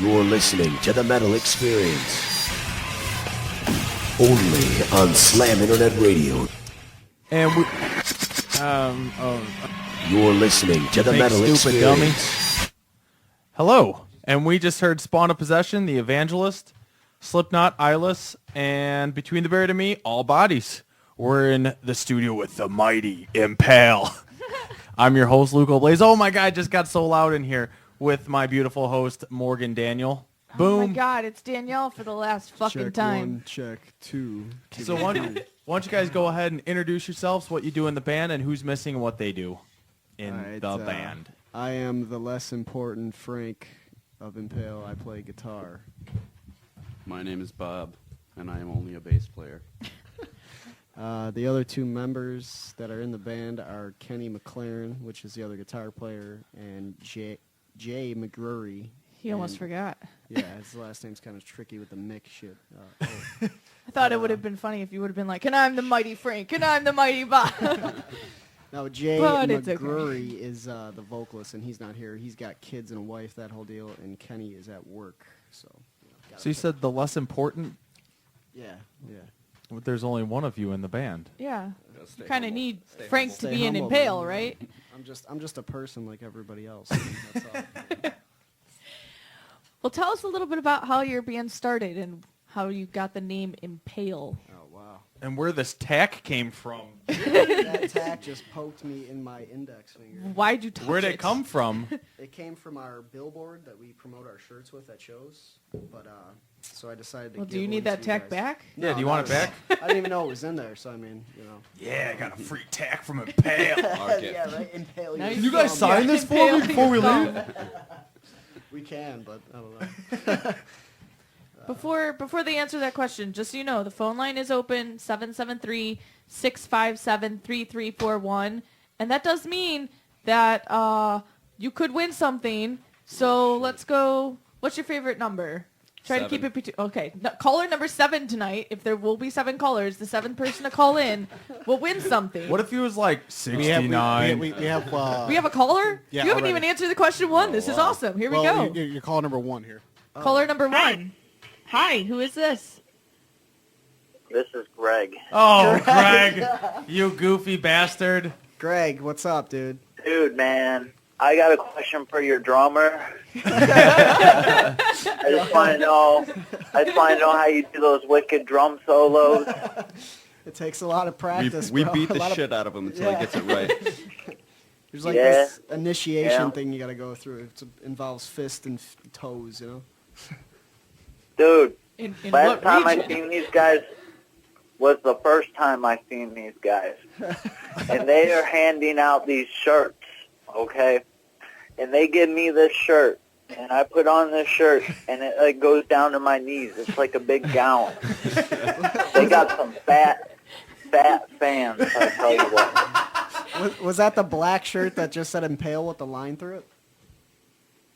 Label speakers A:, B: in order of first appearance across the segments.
A: You're listening to The Metal Experience. Only on Slam Internet Radio.
B: And we...
A: You're listening to The Metal
B: stupid dummy.
A: Experience.
B: Hello. And we just heard Spawn of Possession, The Evangelist, Slipknot, Eyeless, and Between the Buried and Me, All Bodies. We're in the studio with the mighty Impale. I'm your host, Luke O'Blaze. Oh my God, it just got so loud in here with my beautiful host, Morgan Daniel. Boom.
C: Oh my God, it's Danielle for the last fucking
D: check
C: time.
D: One, check two.
B: So why don't you guys go ahead and introduce yourselves, what you do in the band, and who's missing and what they do in
D: Alright,
B: the band.
D: I am the less important Frank of Impale. I play guitar.
E: My name is Bob, and I am only a bass player.
D: The other two members that are in the band are Kenny McLaren, which is the other guitar player, and Jay McGrury.
C: He almost forgot.
D: Yeah, his last name's kind of tricky with the Mick shit.
C: I thought it would have been funny if you would have been like, and I'm the mighty Frank, and I'm the mighty Bob.
D: No, Jay
C: But it's okay.
D: McGrury is the vocalist, and he's not here. He's got kids and a wife, that whole deal, and Kenny is at work. So
B: You said the less important,
D: yeah.
B: but there's only one of you in the band.
C: Yeah.
E: Stay
C: You kind of
E: humble.
C: need
E: Stay
C: Frank
E: humble.
C: to
D: Stay
C: be an
D: humble,
C: Impale,
D: man.
C: right?
D: I'm just a person like everybody else. That's all.
C: Well, tell us a little bit about how your band started and how you got the name Impale.
D: Oh wow.
B: And where this tack came from.
D: That tack just poked me in my index finger.
C: Why'd you touch
B: Where'd it come from?
D: It came from our billboard that we promote our shirts with at shows. But so I decided to
C: Well,
D: give
C: do you
D: one
C: need
D: to
C: that
D: you
C: tack
D: guys.
C: back?
B: Yeah,
D: No,
B: do you
D: not
B: want it
D: at
B: back?
D: all. I didn't even know it was in there, so I mean, you know.
B: Yeah, I got a free tack from Impale.
E: Okay.
D: Yeah, right? Impale
C: Now
D: your
C: you
B: guys
D: thumb.
B: sign this for me
C: Impale
B: before we
C: your
B: leave?
C: thumb.
D: We can, but I don't know.
C: Before they answer that question, just so you know, the phone line is open, 773-657-3341. And that does mean that you could win something. So let's go. What's your favorite number? Try to keep
E: 7.
C: it between. Okay. No, caller number 7 tonight. If there will be 7 callers, the 7th person to call in will win something.
B: What if he was like 69?
F: We have
C: We have a caller?
F: Yeah,
C: you haven't
F: already.
C: even answered the question 1. This is awesome. Here we go.
F: You're caller number 1 here.
C: Caller number 1. Hi, who is this?
G: This is Greg.
B: Oh, Greg, you goofy bastard.
D: Greg, what's up, dude?
G: Dude, man, I got a question for your drummer. I just want to know how you do those wicked drum solos.
D: It takes a lot of practice,
E: We
D: bro.
E: beat
D: A
E: the
D: lot of-
E: shit out of him until
D: Yeah.
E: he gets it right.
D: There's like
G: Yeah.
D: this initiation
G: Yeah.
D: thing you got to go through. It involves fist and toes, you know?
G: Dude,
C: In
G: last
C: what
G: time I
C: region?
G: seen these guys was the first time I seen these guys. And they are handing out these shirts, okay? And they give me this shirt, and I put on this shirt, and it like goes down to my knees. It's like a big gown. They got some fat fans, I tell you what.
D: Was that the black shirt that just said Impale with the line through it?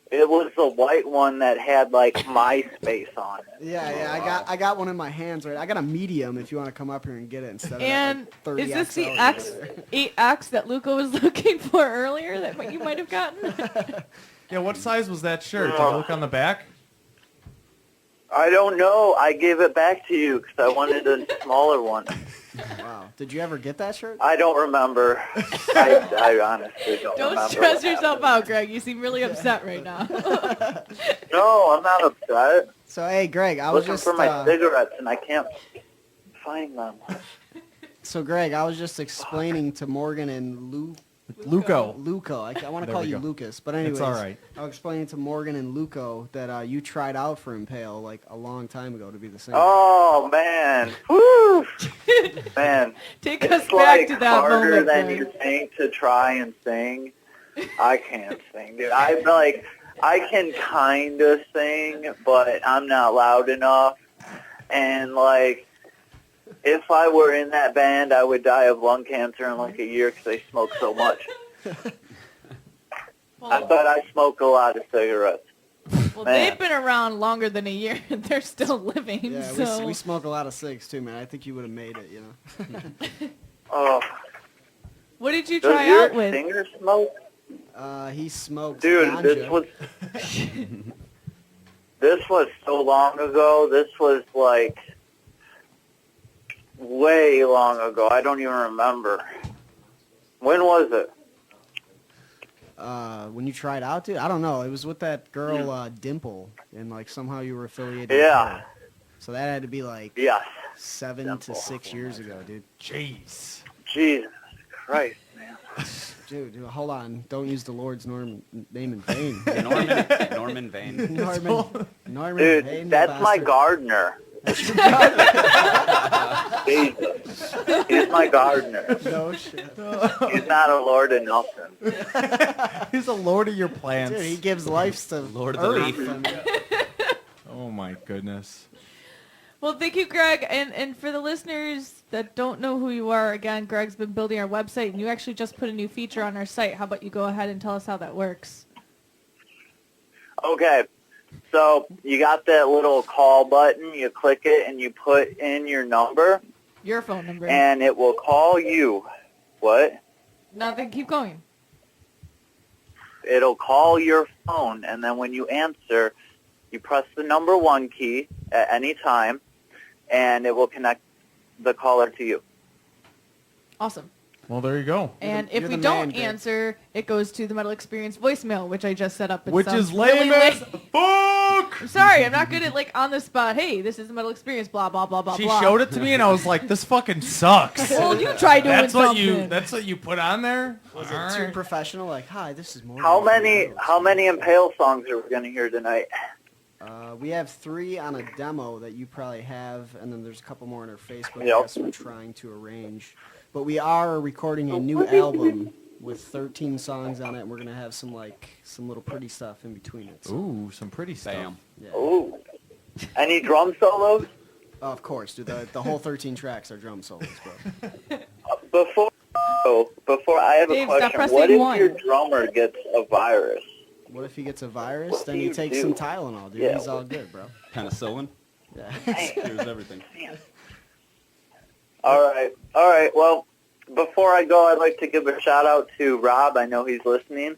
G: It was the white one that had like MySpace on it.
D: Yeah, I got one in my hands right. I got a medium if you want to come up here and get it instead of
C: And
D: that, like, 30
C: is this the
D: XL
C: X
D: over there.
C: 8X that Luca was looking for earlier that you might have gotten?
B: Yeah, what size was that shirt? Did you look on the back?
G: I don't know. I gave it back to you because I wanted a smaller one.
D: Wow. Did you ever get that shirt?
G: I don't remember. I honestly don't remember.
C: Don't stress
G: what
C: yourself
G: happened.
C: out, Greg. You seem really upset right now.
G: No, I'm not upset.
D: So, hey, Greg, I was
G: Looking
D: just
G: for my cigarettes and I can't find them.
D: so Greg, I was just explaining to Morgan and
B: Luco.
D: Luco. I want to
B: There
D: call
B: we
D: you
B: go.
D: Lucas, but anyways,
B: It's all right.
D: I was explaining to Morgan and Luco that you tried out for Impale like a long time ago to be the singer.
G: Oh, man. Woo! Man.
C: Take us
G: It's
C: back
G: like
C: to that
G: harder
C: moment,
G: than
C: Greg.
G: you think to try and sing. I can't sing, dude. I can kind of sing, but I'm not loud enough. And, like, if I were in that band, I would die of lung cancer in, like, a year because they smoke so much. I thought I smoke a lot of cigarettes.
C: Well,
G: Man.
C: they've been around longer than a year, and they're still living.
D: Yeah,
C: so
D: we smoke a lot of cigs too, man. I think you would have made it, you know.
G: Oh,
C: what did you
G: does
C: try
G: your
C: out with?
G: singer smoke?
D: He smoked
G: Dude,
D: ganja.
G: this was... This was so long ago. This was like way long ago. I don't even remember. When was it?
D: When you tried out, dude? I don't know. It was with that girl, Dimple, and like somehow you were affiliated
G: Yeah.
D: with her. So that had to be like
G: Yes.
D: 7
G: Dimple.
D: to 6 years ago, dude.
B: Jeez.
G: Jesus Christ, man.
D: Dude, hold on. Don't use the Lord's name in vain.
E: Norman Vane.
D: Norman
G: Dude,
D: Vane,
G: that's my
D: bastard.
G: gardener. Jesus. He's my gardener.
D: No shit.
G: He's not a lord of nothing.
B: He's a lord of your plants.
D: Dude, he gives life to
E: Lord of the
D: Earth.
E: Leaf.
D: I mean,
B: Oh my goodness.
C: Well, thank you, Greg. And for the listeners that don't know who you are, again, Greg's been building our website, and you actually just put a new feature on our site. How about you go ahead and tell us how that works?
G: Okay. So you got that little call button. You click it, and you put in your number,
C: Your phone number.
G: and it will call you. What?
C: Nothing. Keep going.
G: It'll call your phone, and then when you answer, you press the number 1 key at any time, and it will connect the caller to you.
C: Awesome.
B: Well, there you go.
C: And
D: You're
C: if we
D: the
C: don't
D: man, Greg.
C: answer, it goes to the Metal Experience voicemail, which I just set up. It
B: Which
C: sounds
B: is lame
C: really
B: as fuck.
C: I'm sorry, I'm not good at like on the spot. Hey, this is the Metal Experience. Blah blah blah blah
B: She
C: blah.
B: showed it to me, and I was like, "This fucking sucks."
C: Well, you try doing
B: That's
C: something.
B: what That's what you put on there.
D: was
B: All
D: it too
B: right.
D: professional? Like, hi, this is more.
G: How many Impale songs are we going to hear tonight?
D: We have 3 on a demo that you probably have, and then there's a couple more on our Facebook.
G: Yep.
D: Yes, we're trying to arrange. But we are recording a new album with 13 songs on it, and we're gonna have some little pretty stuff in between it. So,
B: Ooh, some pretty stuff.
E: Bam.
D: yeah.
G: Ooh. Any drum solos?
D: Of course, dude. The whole 13 tracks are drum solos, bro.
G: Before I have a
C: Dave, stop
G: question.
C: pressing
G: What if
C: one.
G: your drummer gets a virus?
D: What if he gets a virus?
G: What
D: Then
G: do
D: he
G: you
D: takes
G: do?
D: some Tylenol, dude.
G: Yeah.
D: He's all good, bro.
E: Penicillin.
D: Yeah.
E: Here's everything.
G: All right. Well, before I go, I'd like to give a shout out to Rob. I know he's listening.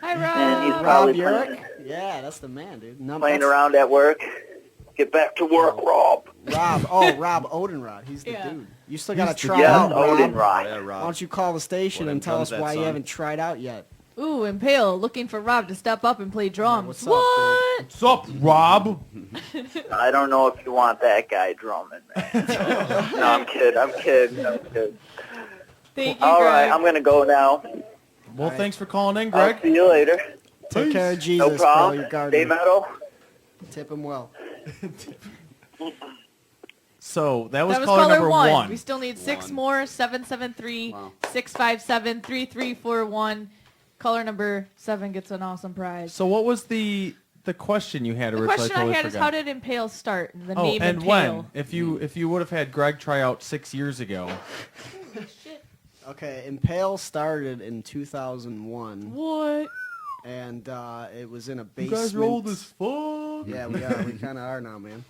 C: Hi,
G: And he's
C: Rob.
G: probably
D: Rob
G: playing,
D: Urich? Yeah, that's the man, dude. No,
G: playing
D: that's-
G: around at work. Get back to work, Rob.
D: Rob. Oh, Rob Odenrod. He's the
C: Yeah.
D: dude. You still gotta
B: He's the
D: try
G: Yes,
D: out, Rob.
G: Odin
E: Yeah,
G: Rock.
D: Why
E: Rob.
D: don't you call the station
E: Well,
D: and
E: then
D: tell us
E: drums that
D: why you
E: song.
D: haven't tried out yet?
C: Ooh, Impale looking for Rob to step up and play drums.
D: what's up,
C: what?
B: What's up, Rob?
G: I don't know if you want that guy drumming, man. No, I'm kidding.
C: Thank you,
G: All
C: Greg.
G: right, I'm going to go now.
B: Well, thanks for calling in,
G: I'll
B: Greg.
G: see you later.
D: Take care of
G: No
D: Jesus, bro.
G: problem.
D: Your
G: Stay
D: gardener.
G: metal.
D: Tip him well.
B: So that was
C: That was
B: caller
C: caller
B: number
C: one. We still need 6
E: One.
C: more.
E: Wow.
C: 773-657-3341. Caller number 7 gets an awesome prize.
B: So what was the question you had
C: The
B: originally?
C: question I had is, how did Impale start? The
B: Oh,
C: name
B: and
C: Impale.
B: when? If you would have had Greg try out 6 years ago.
D: Okay, Impale started in 2001,
C: What?
D: and it was in a
B: You
D: basement.
B: guys are old as fuck.
D: Yeah, we are. We kind of are now, man.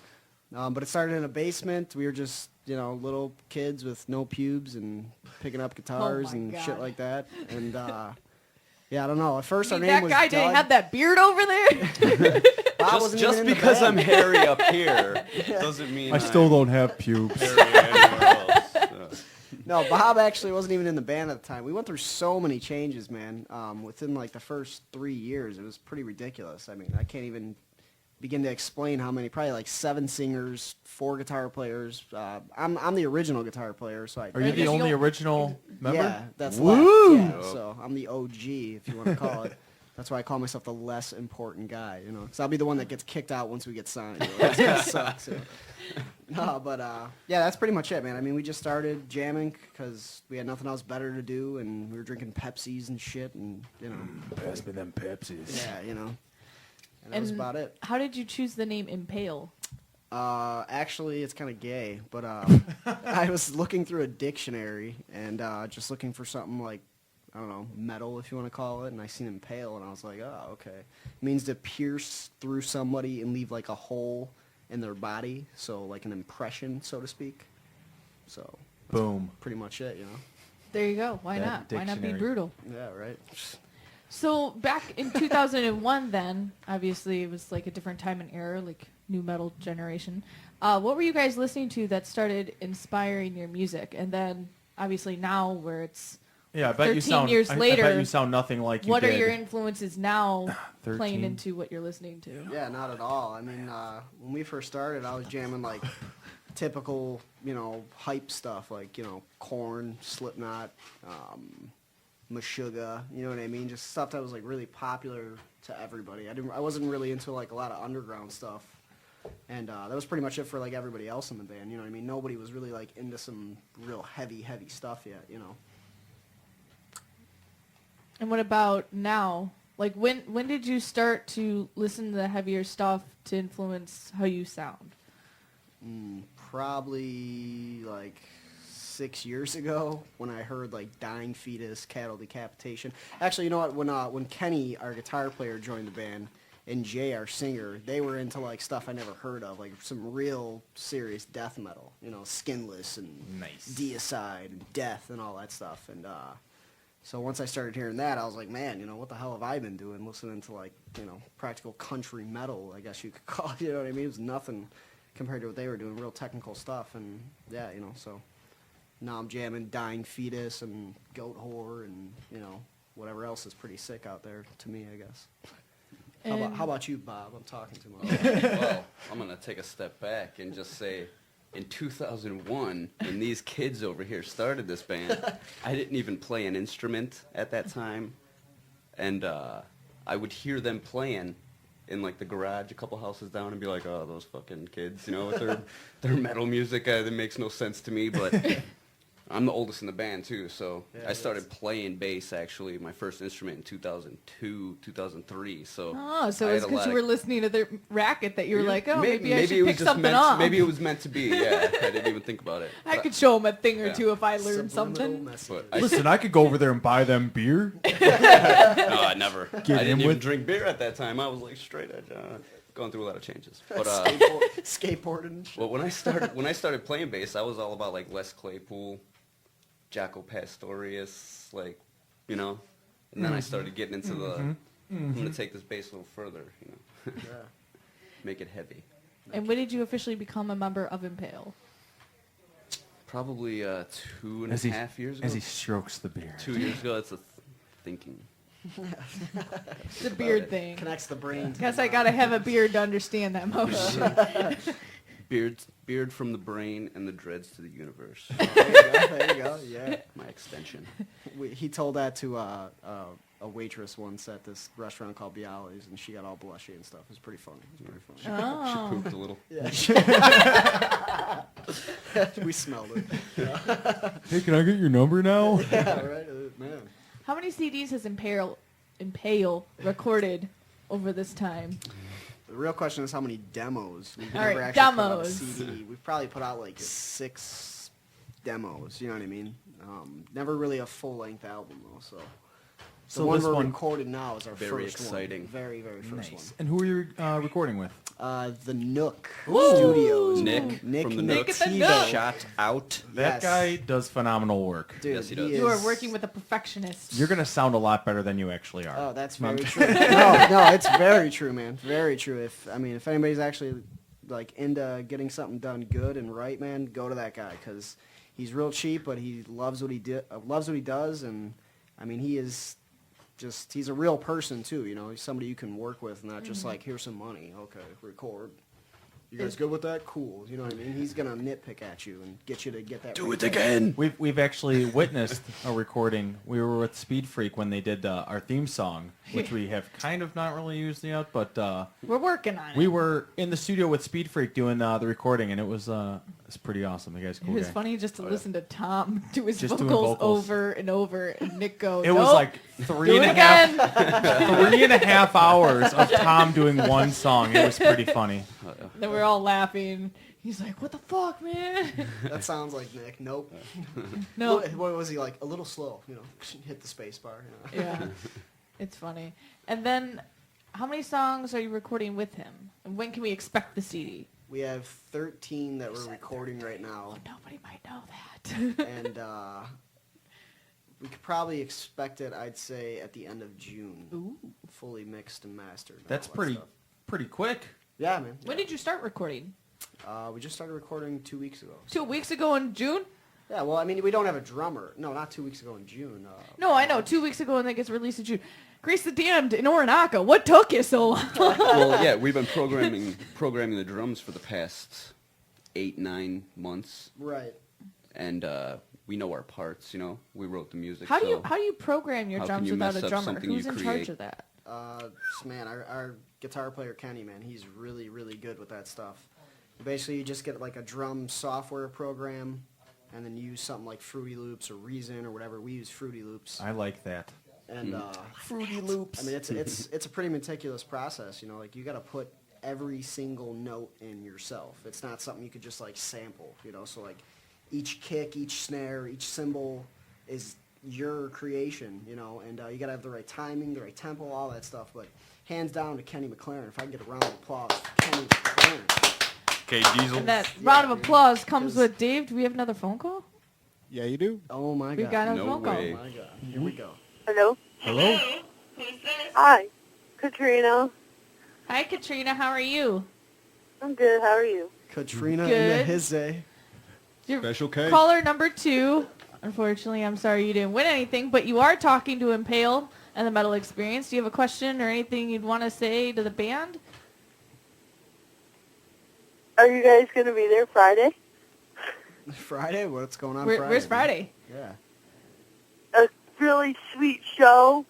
D: But it started in a basement. We were just, little kids with no pubes and picking up guitars
C: my
D: and
C: God.
D: shit like that. And yeah, I don't know. At first, our
C: That
D: name was
C: guy
D: Doug.
C: didn't have that beard over there?
D: Bob wasn't
E: Just
D: even in the
E: because I'm
D: band.
E: hairy up here doesn't mean
B: I still
E: I'm
B: don't have pubes.
E: hairy anywhere else.
D: No, Bob actually wasn't even in the band at the time. We went through so many changes, man. Within like the first 3 years, it was pretty ridiculous. I mean, I can't even begin to explain how many. Probably like 7 singers, 4 guitar players. I'm the original guitar player, so I.
B: Are you
C: I
B: the
C: guess you
B: only
C: don't-
B: original member?
D: Yeah, that's
B: Woo!
D: left. Yeah, so I'm the OG, if you want to call it. That's why I call myself the less important guy, because I'll be the one that gets kicked out once we get signed. That's gonna suck. So. No, but yeah, that's pretty much it, man. I mean, we just started jamming because we had nothing else better to do, and we were drinking Pepsis and shit, and
B: Pass me them Pepsis.
D: yeah, and that was about it.
C: How did you choose the name Impale?
D: Actually, it's kind of gay, but I was looking through a dictionary and just looking for something like, I don't know, metal, if you want to call it, and I seen Impale, and I was like, oh, okay. It means to pierce through somebody and leave like a hole in their body, so like an impression, so to speak. So
B: Boom.
D: pretty much it,
C: There you go. Why
B: That
C: not? Why not be
B: dictionary.
C: brutal?
D: Yeah, right.
C: So back in 2001 then, obviously it was like a different time and era, like new metal generation. What were you guys listening to that started inspiring your music? And then obviously now where it's
B: Yeah, I bet
C: 13 years
B: I
C: later,
B: bet you sound nothing like you
C: what
B: did.
C: are your influences now
B: 13.
C: playing into what you're listening to?
D: Yeah, not at all. I mean, when we first started, I was jamming like typical, hype stuff like, Korn, Slipknot, Meshuggah, you know what I mean? Just stuff that was like really popular to everybody. I wasn't really into like a lot of underground stuff. And that was pretty much it for like everybody else in the band, you know what I mean? Nobody was really like into some real heavy stuff yet,
C: And what about now? Like when did you start to listen to the heavier stuff to influence how you sound?
D: Probably like 6 years ago when I heard like Dying Fetus, Cattle Decapitation. Actually, you know what? When Kenny, our guitar player, joined the band, and Jay, our singer, they were into like stuff I never heard of, like some real serious death metal, Skinless and
B: Nice.
D: Deicide and Death and all that stuff. And so once I started hearing that, I was like, man, what the hell have I been doing? Listening to like, practical country metal, I guess you could call it. You know what I mean? It was nothing compared to what they were doing, real technical stuff. And yeah, so now I'm jamming Dying Fetus and Goat Whore and, whatever else is pretty sick out there to me, I guess. How about you, Bob? I'm talking too much.
E: Well, I'm going to take a step back and just say, in 2001, when these kids over here started this band, I didn't even play an instrument at that time. And I would hear them playing in like the garage a couple houses down and be like, oh, those fucking kids, with their metal music, that makes no sense to me. But I'm the oldest in the band too, so
D: Yeah,
E: I started playing bass, actually, my first instrument in 2002, 2003. So
C: So
E: I
C: it was
E: had a
C: because
E: lot
C: you
E: of-
C: were listening to their racket that you were like, oh, maybe I
E: it
C: should
E: was
C: pick
E: just
C: something
E: meant
C: up.
E: Maybe it was meant to be. Yeah, I didn't even think about it.
C: I
E: But
C: could show them a thing or
E: Yeah.
C: two if I learned
D: Subliminal
C: something.
D: messages.
E: But I
B: Listen, I could go over there and buy them beer.
E: No, I never. I
B: in
E: didn't even
B: with-
E: drink beer at that time. I was like straight edge, going through a lot of changes. But
D: Skateboarding and shit.
E: well, when I started playing bass, I was all about like Les Claypool, Jaco Pastorius, and then I started getting into the. I'm gonna take this bass a little further,
D: Yeah.
E: make it heavy.
C: And when did you officially become a member of Impale?
E: Probably 2.5 years ago.
B: As he strokes the beard.
E: 2 years ago. That's thinking.
C: The beard
E: it.
C: thing.
D: Connects the brain. To
C: Guess
D: the
C: I
D: mind.
C: gotta have a beard to understand that motion.
E: Beard from the brain and the dreads to the universe.
D: There you go. Yeah.
E: My extension.
D: He told that to a waitress once at this restaurant called Bialys, and she got all blushy and stuff. It was pretty funny.
E: She
C: Oh.
E: pooped a little.
D: Yeah. We smelled it.
B: Hey, can I get your number now?
D: Yeah, right? Man.
C: How many CDs has Impale recorded over this time?
D: The real question is how many demos. We've
C: All
D: never
C: right,
D: actually put out a
C: demos.
D: CD. We've probably put out like 6 demos, you know what I mean? Never really a full-length album, though, so.
B: So
D: The one
B: this
D: we're
B: one-
D: recording now is our
E: Very
D: first
E: exciting.
D: one. Very, very first
B: Nice. And who are you recording with?
D: one. The Nook Studios.
E: Nick from the
C: Nick
E: Nook.
C: at the Nook.
E: Shout out.
B: That
D: Yes.
B: guy does phenomenal work.
D: Dude,
E: Yes, he does.
C: You are
D: is-
C: working with a perfectionist.
B: You're gonna sound a lot better than you actually are.
D: Oh, that's very true. No, it's very true, man. Very true. If anybody's actually like into getting something done good and right, man, go to that guy because he's real cheap, but he loves what he does, and I mean he is just he's a real person too. He's somebody you can work with, not just like here's some money, okay, record. You guys good with that? Cool. You know what I mean? He's gonna nitpick at you and get you to get that.
E: Do it
D: right.
E: again.
B: We've actually witnessed a recording. We were with Speed Freak when they did our theme song, which we have kind of not really used yet, but
C: We're working on it.
B: we were in the studio with Speed Freak doing the recording, and it's pretty awesome. The guy's a
C: It
B: cool
C: was
B: guy.
C: funny just to listen to Tom do his
B: Just doing
C: vocals
B: vocals.
C: over and over, and Nick go,
B: It was
C: "Nope,
B: like
C: do
B: 3.5
C: it again."
B: hours of Tom doing one song. It was pretty funny.
C: Then we're all laughing. He's like, "What the fuck, man?"
D: That sounds like Nick. Nope.
C: No,
D: What was he like? A little slow. Hit the space bar.
C: yeah, it's funny. And then, how many songs are you recording with him? And when can we expect the CD?
D: We have 13 that we're recording right now,
C: Nobody might know that.
D: and we could probably expect it, I'd say, at the end of June.
C: Ooh.
D: Fully mixed and mastered. and
B: That's
D: all that
B: pretty
D: stuff.
B: pretty quick.
D: Yeah, man.
C: When did you start recording?
D: We just started recording 2 weeks ago.
C: 2 weeks ago in June?
D: Yeah, well, I mean, we don't have a drummer. No, not 2 weeks ago in June.
C: No, I know. 2 weeks ago and that gets released in June. Grease the Damned in Orinaka. What took you so long?
E: Well, yeah, we've been programming the drums for the past 8-9 months,
D: Right.
E: and we know our parts. You know, we wrote the music.
C: How do
E: so
C: you program your
E: how
C: drums
E: can you
C: without
E: mess
C: a
E: up
C: drummer?
E: something
C: Who's
E: you
C: in charge
E: create?
C: of that?
D: Man, our guitar player Kenny, man, he's really, really good with that stuff. Basically, you just get like a drum software program, and then use something like Fruity Loops or Reason or whatever. We use Fruity Loops,
B: I like that.
D: and
B: Fruity Loops.
D: I mean, it's a pretty meticulous process. You know, like you got to put every single note in yourself. It's not something you could just like sample. You know, so like each kick, each snare, each cymbal is your creation. You know, and you got to have the right timing, the right tempo, all that stuff. But hands down to Kenny McLaren. If I can get a round of applause for Kenny McLaren.
B: Okay, Diesel.
C: And that
D: Yeah,
C: round of
D: dude,
C: applause comes
D: 'cause-
C: with Dave. Do we have another phone call?
F: Yeah, you do.
D: Oh my
C: We've
D: God.
C: got a
E: No
C: phone call.
E: way.
D: Oh my God. Here we go.
H: Hello?
B: Hello?
H: Hi, Katrina.
C: Hi, Katrina. How are you?
H: I'm good. How are you?
D: Katrina
C: Good.
D: in the his day.
C: You're
F: Special K.
C: caller number 2. Unfortunately, I'm sorry you didn't win anything, but you are talking to Impale and the Metal Experience. Do you have a question or anything you'd want to say to the band?
H: Are you guys going to be there Friday?
D: Friday? What's going on
C: Where's
D: Friday?
C: Friday?
D: Yeah.
H: A really sweet show.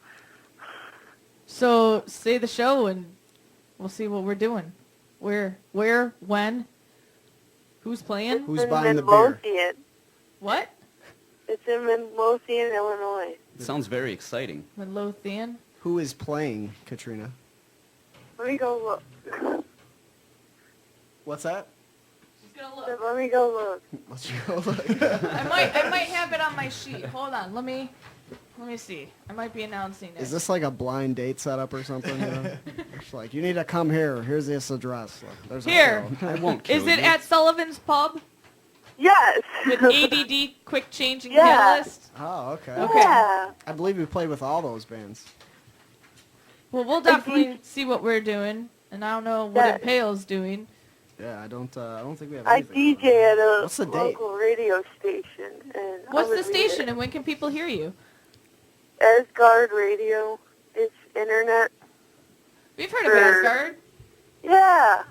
C: So say the show and we'll see what we're doing. Where, when, who's playing?
D: Who's
H: in
D: buying the beer?
H: Midlothian.
C: What?
H: It's in Midlothian, Illinois.
E: It sounds very exciting.
C: Midlothian.
D: Who is playing, Katrina?
H: Let me go look.
D: What's that?
C: She's gonna look.
H: Let me go look.
D: Let's go look.
C: I might have it on my sheet. Hold on. Let me see. I might be announcing it.
D: Is this like a blind date setup or something? You know? It's like, you need to come here. Here's this address. Look, there's a
C: Here.
D: show.
E: I won't kill
C: Is it
E: you.
C: at Sullivan's Pub
H: Yes.
C: with ADD Quick Changing
H: Yeah.
C: Catalyst?
D: Oh, okay.
C: Okay.
H: Yeah.
D: I believe we played with all those bands.
C: Well, we'll definitely see what we're doing, and I don't know what
H: Yeah.
C: Impale's doing.
D: Yeah, I don't think we have
H: I
D: anything.
H: DJ at a
D: What's the date?
H: local radio station. And
C: What's
H: I'm
C: the
H: a
C: station,
H: leader.
C: and when can people hear you?
H: Asgard Radio. It's internet.
C: We've heard of
H: Sure.
C: Asgard.
H: Yeah.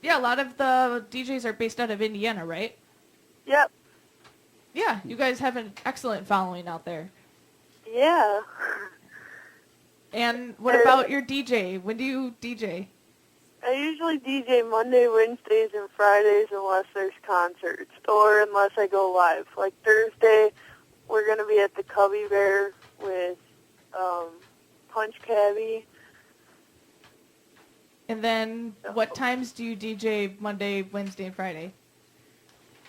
C: Yeah, a lot of the DJs are based out of Indiana, right?
H: Yep.
C: Yeah, you guys have an excellent following out there.
H: Yeah.
C: And what about your DJ? When do you DJ?
H: I usually DJ Monday, Wednesdays, and Fridays unless there's concerts or unless I go live. Like Thursday, we're going to be at the Cubby Bear with Punch Cabbie.
C: And then what times do you DJ Monday, Wednesday, and Friday?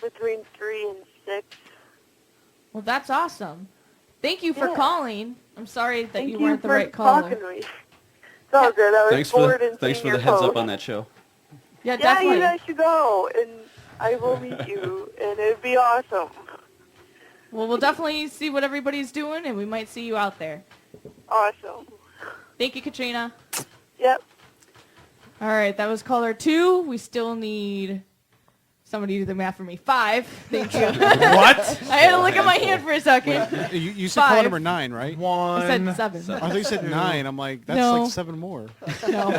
H: Between 3 and 6.
C: Well, that's awesome. Thank you for
H: Yeah.
C: calling. I'm sorry that
H: Thank
C: you weren't the
H: for
C: right caller.
H: talking to me. It's all good. I was
E: Thanks
H: bored
E: for
H: and
E: thanks
H: seeing
E: for
H: your
E: the heads
H: post.
E: up on that show.
C: Yeah,
H: Yeah,
C: definitely.
H: you guys should go, and I will meet you, and it'd be awesome.
C: Well, we'll definitely see what everybody's doing, and we might see you out there.
H: Awesome.
C: Thank you, Katrina.
H: Yep.
C: All right, that was caller 2. We still need somebody to do the math for me. 5. Thank you.
B: What?
C: I had to look at my hand for a second.
F: You said
C: 5.
F: call number 9, right?
B: One.
C: I said 7.
F: I thought you said 9. I'm like, that's
C: No.
F: like 7 more.
C: No.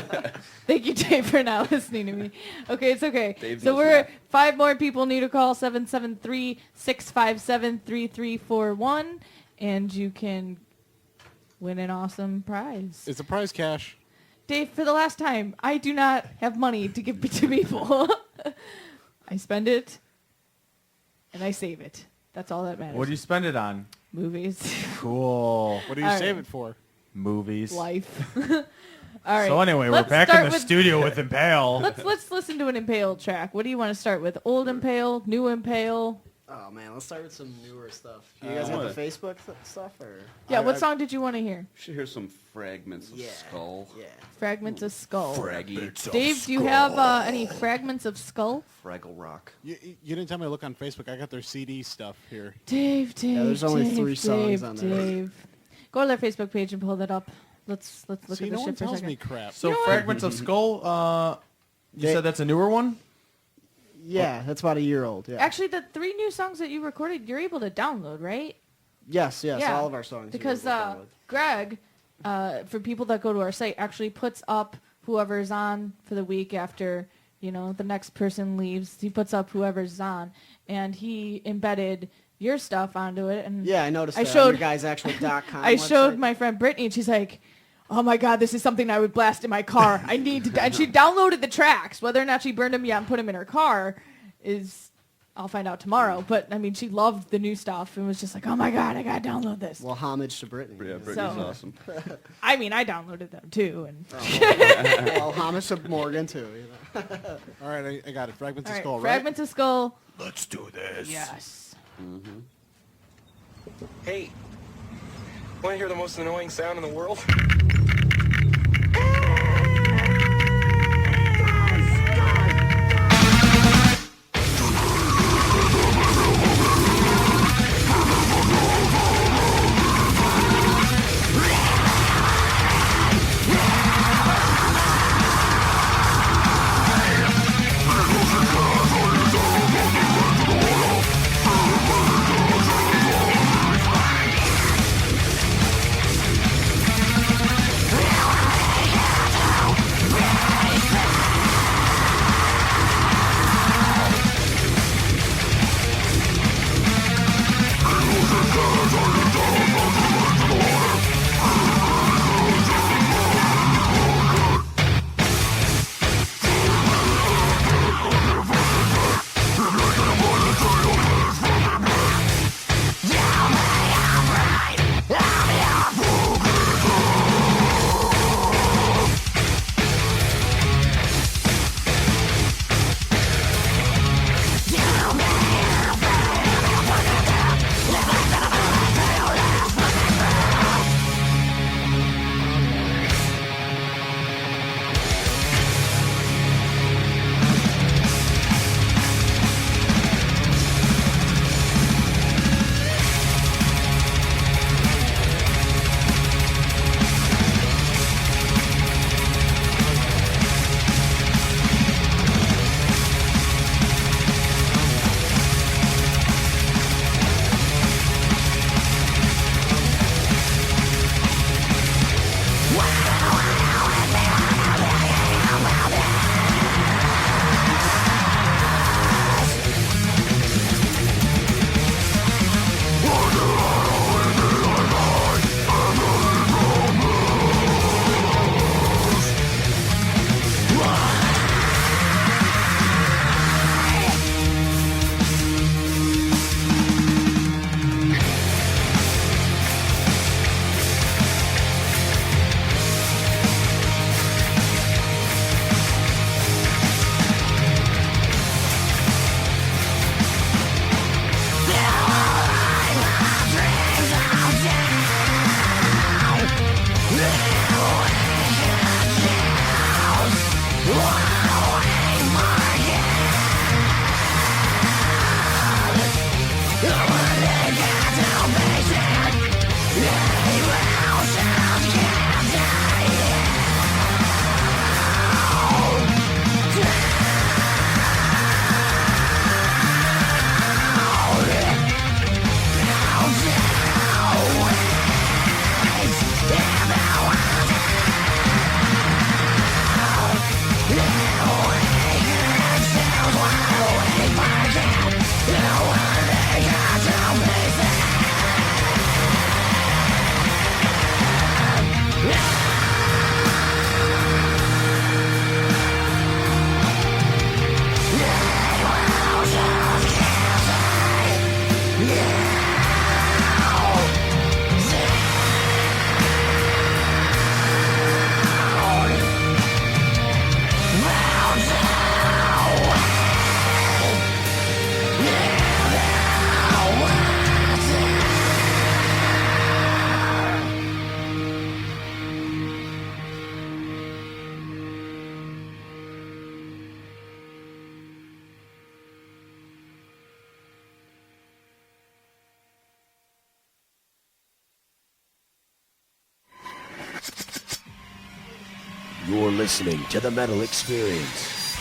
C: Thank you, Dave, for not listening to me. Okay, it's okay.
E: Dave
C: So
E: knows
C: we're
E: math.
C: 5 more people need to call 773-657-3341, and you can win an awesome prize.
F: It's a prize cash.
C: Dave, for the last time, I do not have money to give to people. I spend it, and I save it. That's all that matters.
B: What do you spend it on?
C: Movies,
B: Cool.
F: What do you
C: All
F: save
C: right.
F: it for?
B: Movies.
C: life. All right.
B: So anyway, we're
C: let's
B: back in
C: start
B: the
C: with-
B: studio with Impale.
C: Let's listen to an Impale track. What do you want to start with? Old Impale, new Impale?
D: Oh man, let's start with some newer stuff. You guys got the Facebook stuff, or?
C: Yeah, what song did you want to hear?
E: Should hear some fragments of Skull.
D: Yeah.
C: Fragments of Skull.
E: Fraggy.
C: Dave, do you have any Fragments of Skull?
E: Fraggle Rock.
F: You didn't tell me to look on Facebook. I got their CD stuff here.
C: Dave,
D: there's only 3 songs on there.
C: Dave. Go to their Facebook page and pull that up. Let's look
F: See,
C: at
F: no
C: this
F: one
C: shit for a
F: tells
C: second.
F: me crap.
B: So Fragments of Skull, you said that's a newer one?
D: Yeah, that's about a year old. Yeah.
C: Actually, the 3 new songs that you recorded, you're able to download, right?
D: Yes,
C: Yeah.
D: all of our songs.
C: Because
D: are able to download.
C: Greg, for people that go to our site, actually puts up whoever's on for the week after, the next person leaves. He puts up whoever's on, and he embedded your stuff onto it. And
D: Yeah, I noticed
C: I
D: that
C: showed
D: on your guys' actual .com
C: I showed
D: website.
C: my friend Brittany, and she's like, "Oh my God, this is something I would blast in my car. I need to." And she downloaded the tracks. Whether or not she burned them yet and put them in her car I'll find out tomorrow. But I mean, she loved the new stuff and was just like, "Oh my God, I gotta download this."
D: Well, homage to Brittany.
E: Yeah, Brittany's
C: So-
E: awesome.
C: I mean, I downloaded them too. And
D: Well, homage to Morgan too.
F: All right, I got it. Fragments
C: all
F: of
C: right,
F: Skull, right?
C: Fragments of Skull.
A: Let's do this.
C: Yes.
I: Hey, want to hear the most annoying sound in the world?
A: You're listening to the Metal Experience.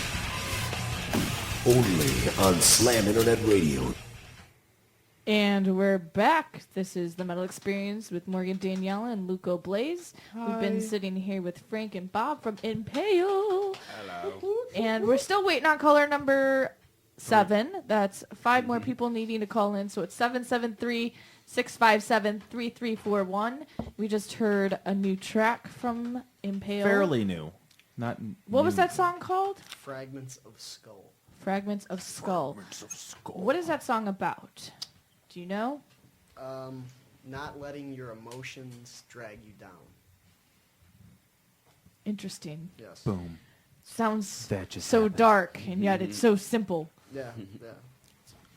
A: Only on Slam Internet Radio.
C: And we're back. This is the Metal Experience with Morgan Daniela and Luco Blaze. We've been sitting here with Frank and Bob from Impale.
F: Hello.
C: And we're still waiting on caller number 7. That's 5 more people needing to call in. So it's 773-657-3341. We just heard a new track from Impale.
B: Fairly new. Not
C: What was
B: new.
C: that song called?
D: Fragments of Skull.
C: Fragments of Skull. What is that song about? Do you know?
D: Not letting your emotions drag you down.
C: Interesting.
D: Yes.
B: Boom.
C: Sounds
B: That just
C: so
B: happened.
C: dark, and yet it's so simple.
D: Yeah, yeah.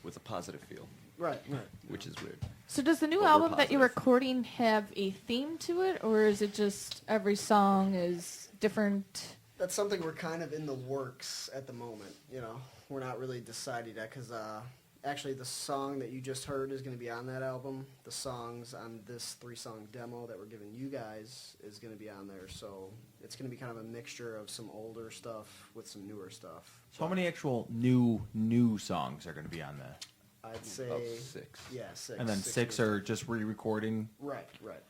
E: With a positive feel,
D: Right, right.
E: which is weird.
C: So does the new
E: But we're
C: album that you're
E: positive.
C: recording have a theme to it, or is it just every song is different?
D: That's something we're kind of in the works at the moment. You know, we're not really decided yet because actually the song that you just heard is going to be on that album. The songs on this 3-song demo that we're giving you guys is going to be on there. So it's going to be kind of a mixture of some older stuff with some newer stuff.
B: So how many actual new songs are going to be on that?
D: I'd say
E: About 6.
D: Yeah, 6.
B: And then 6 are just re-recording?
D: Right, right.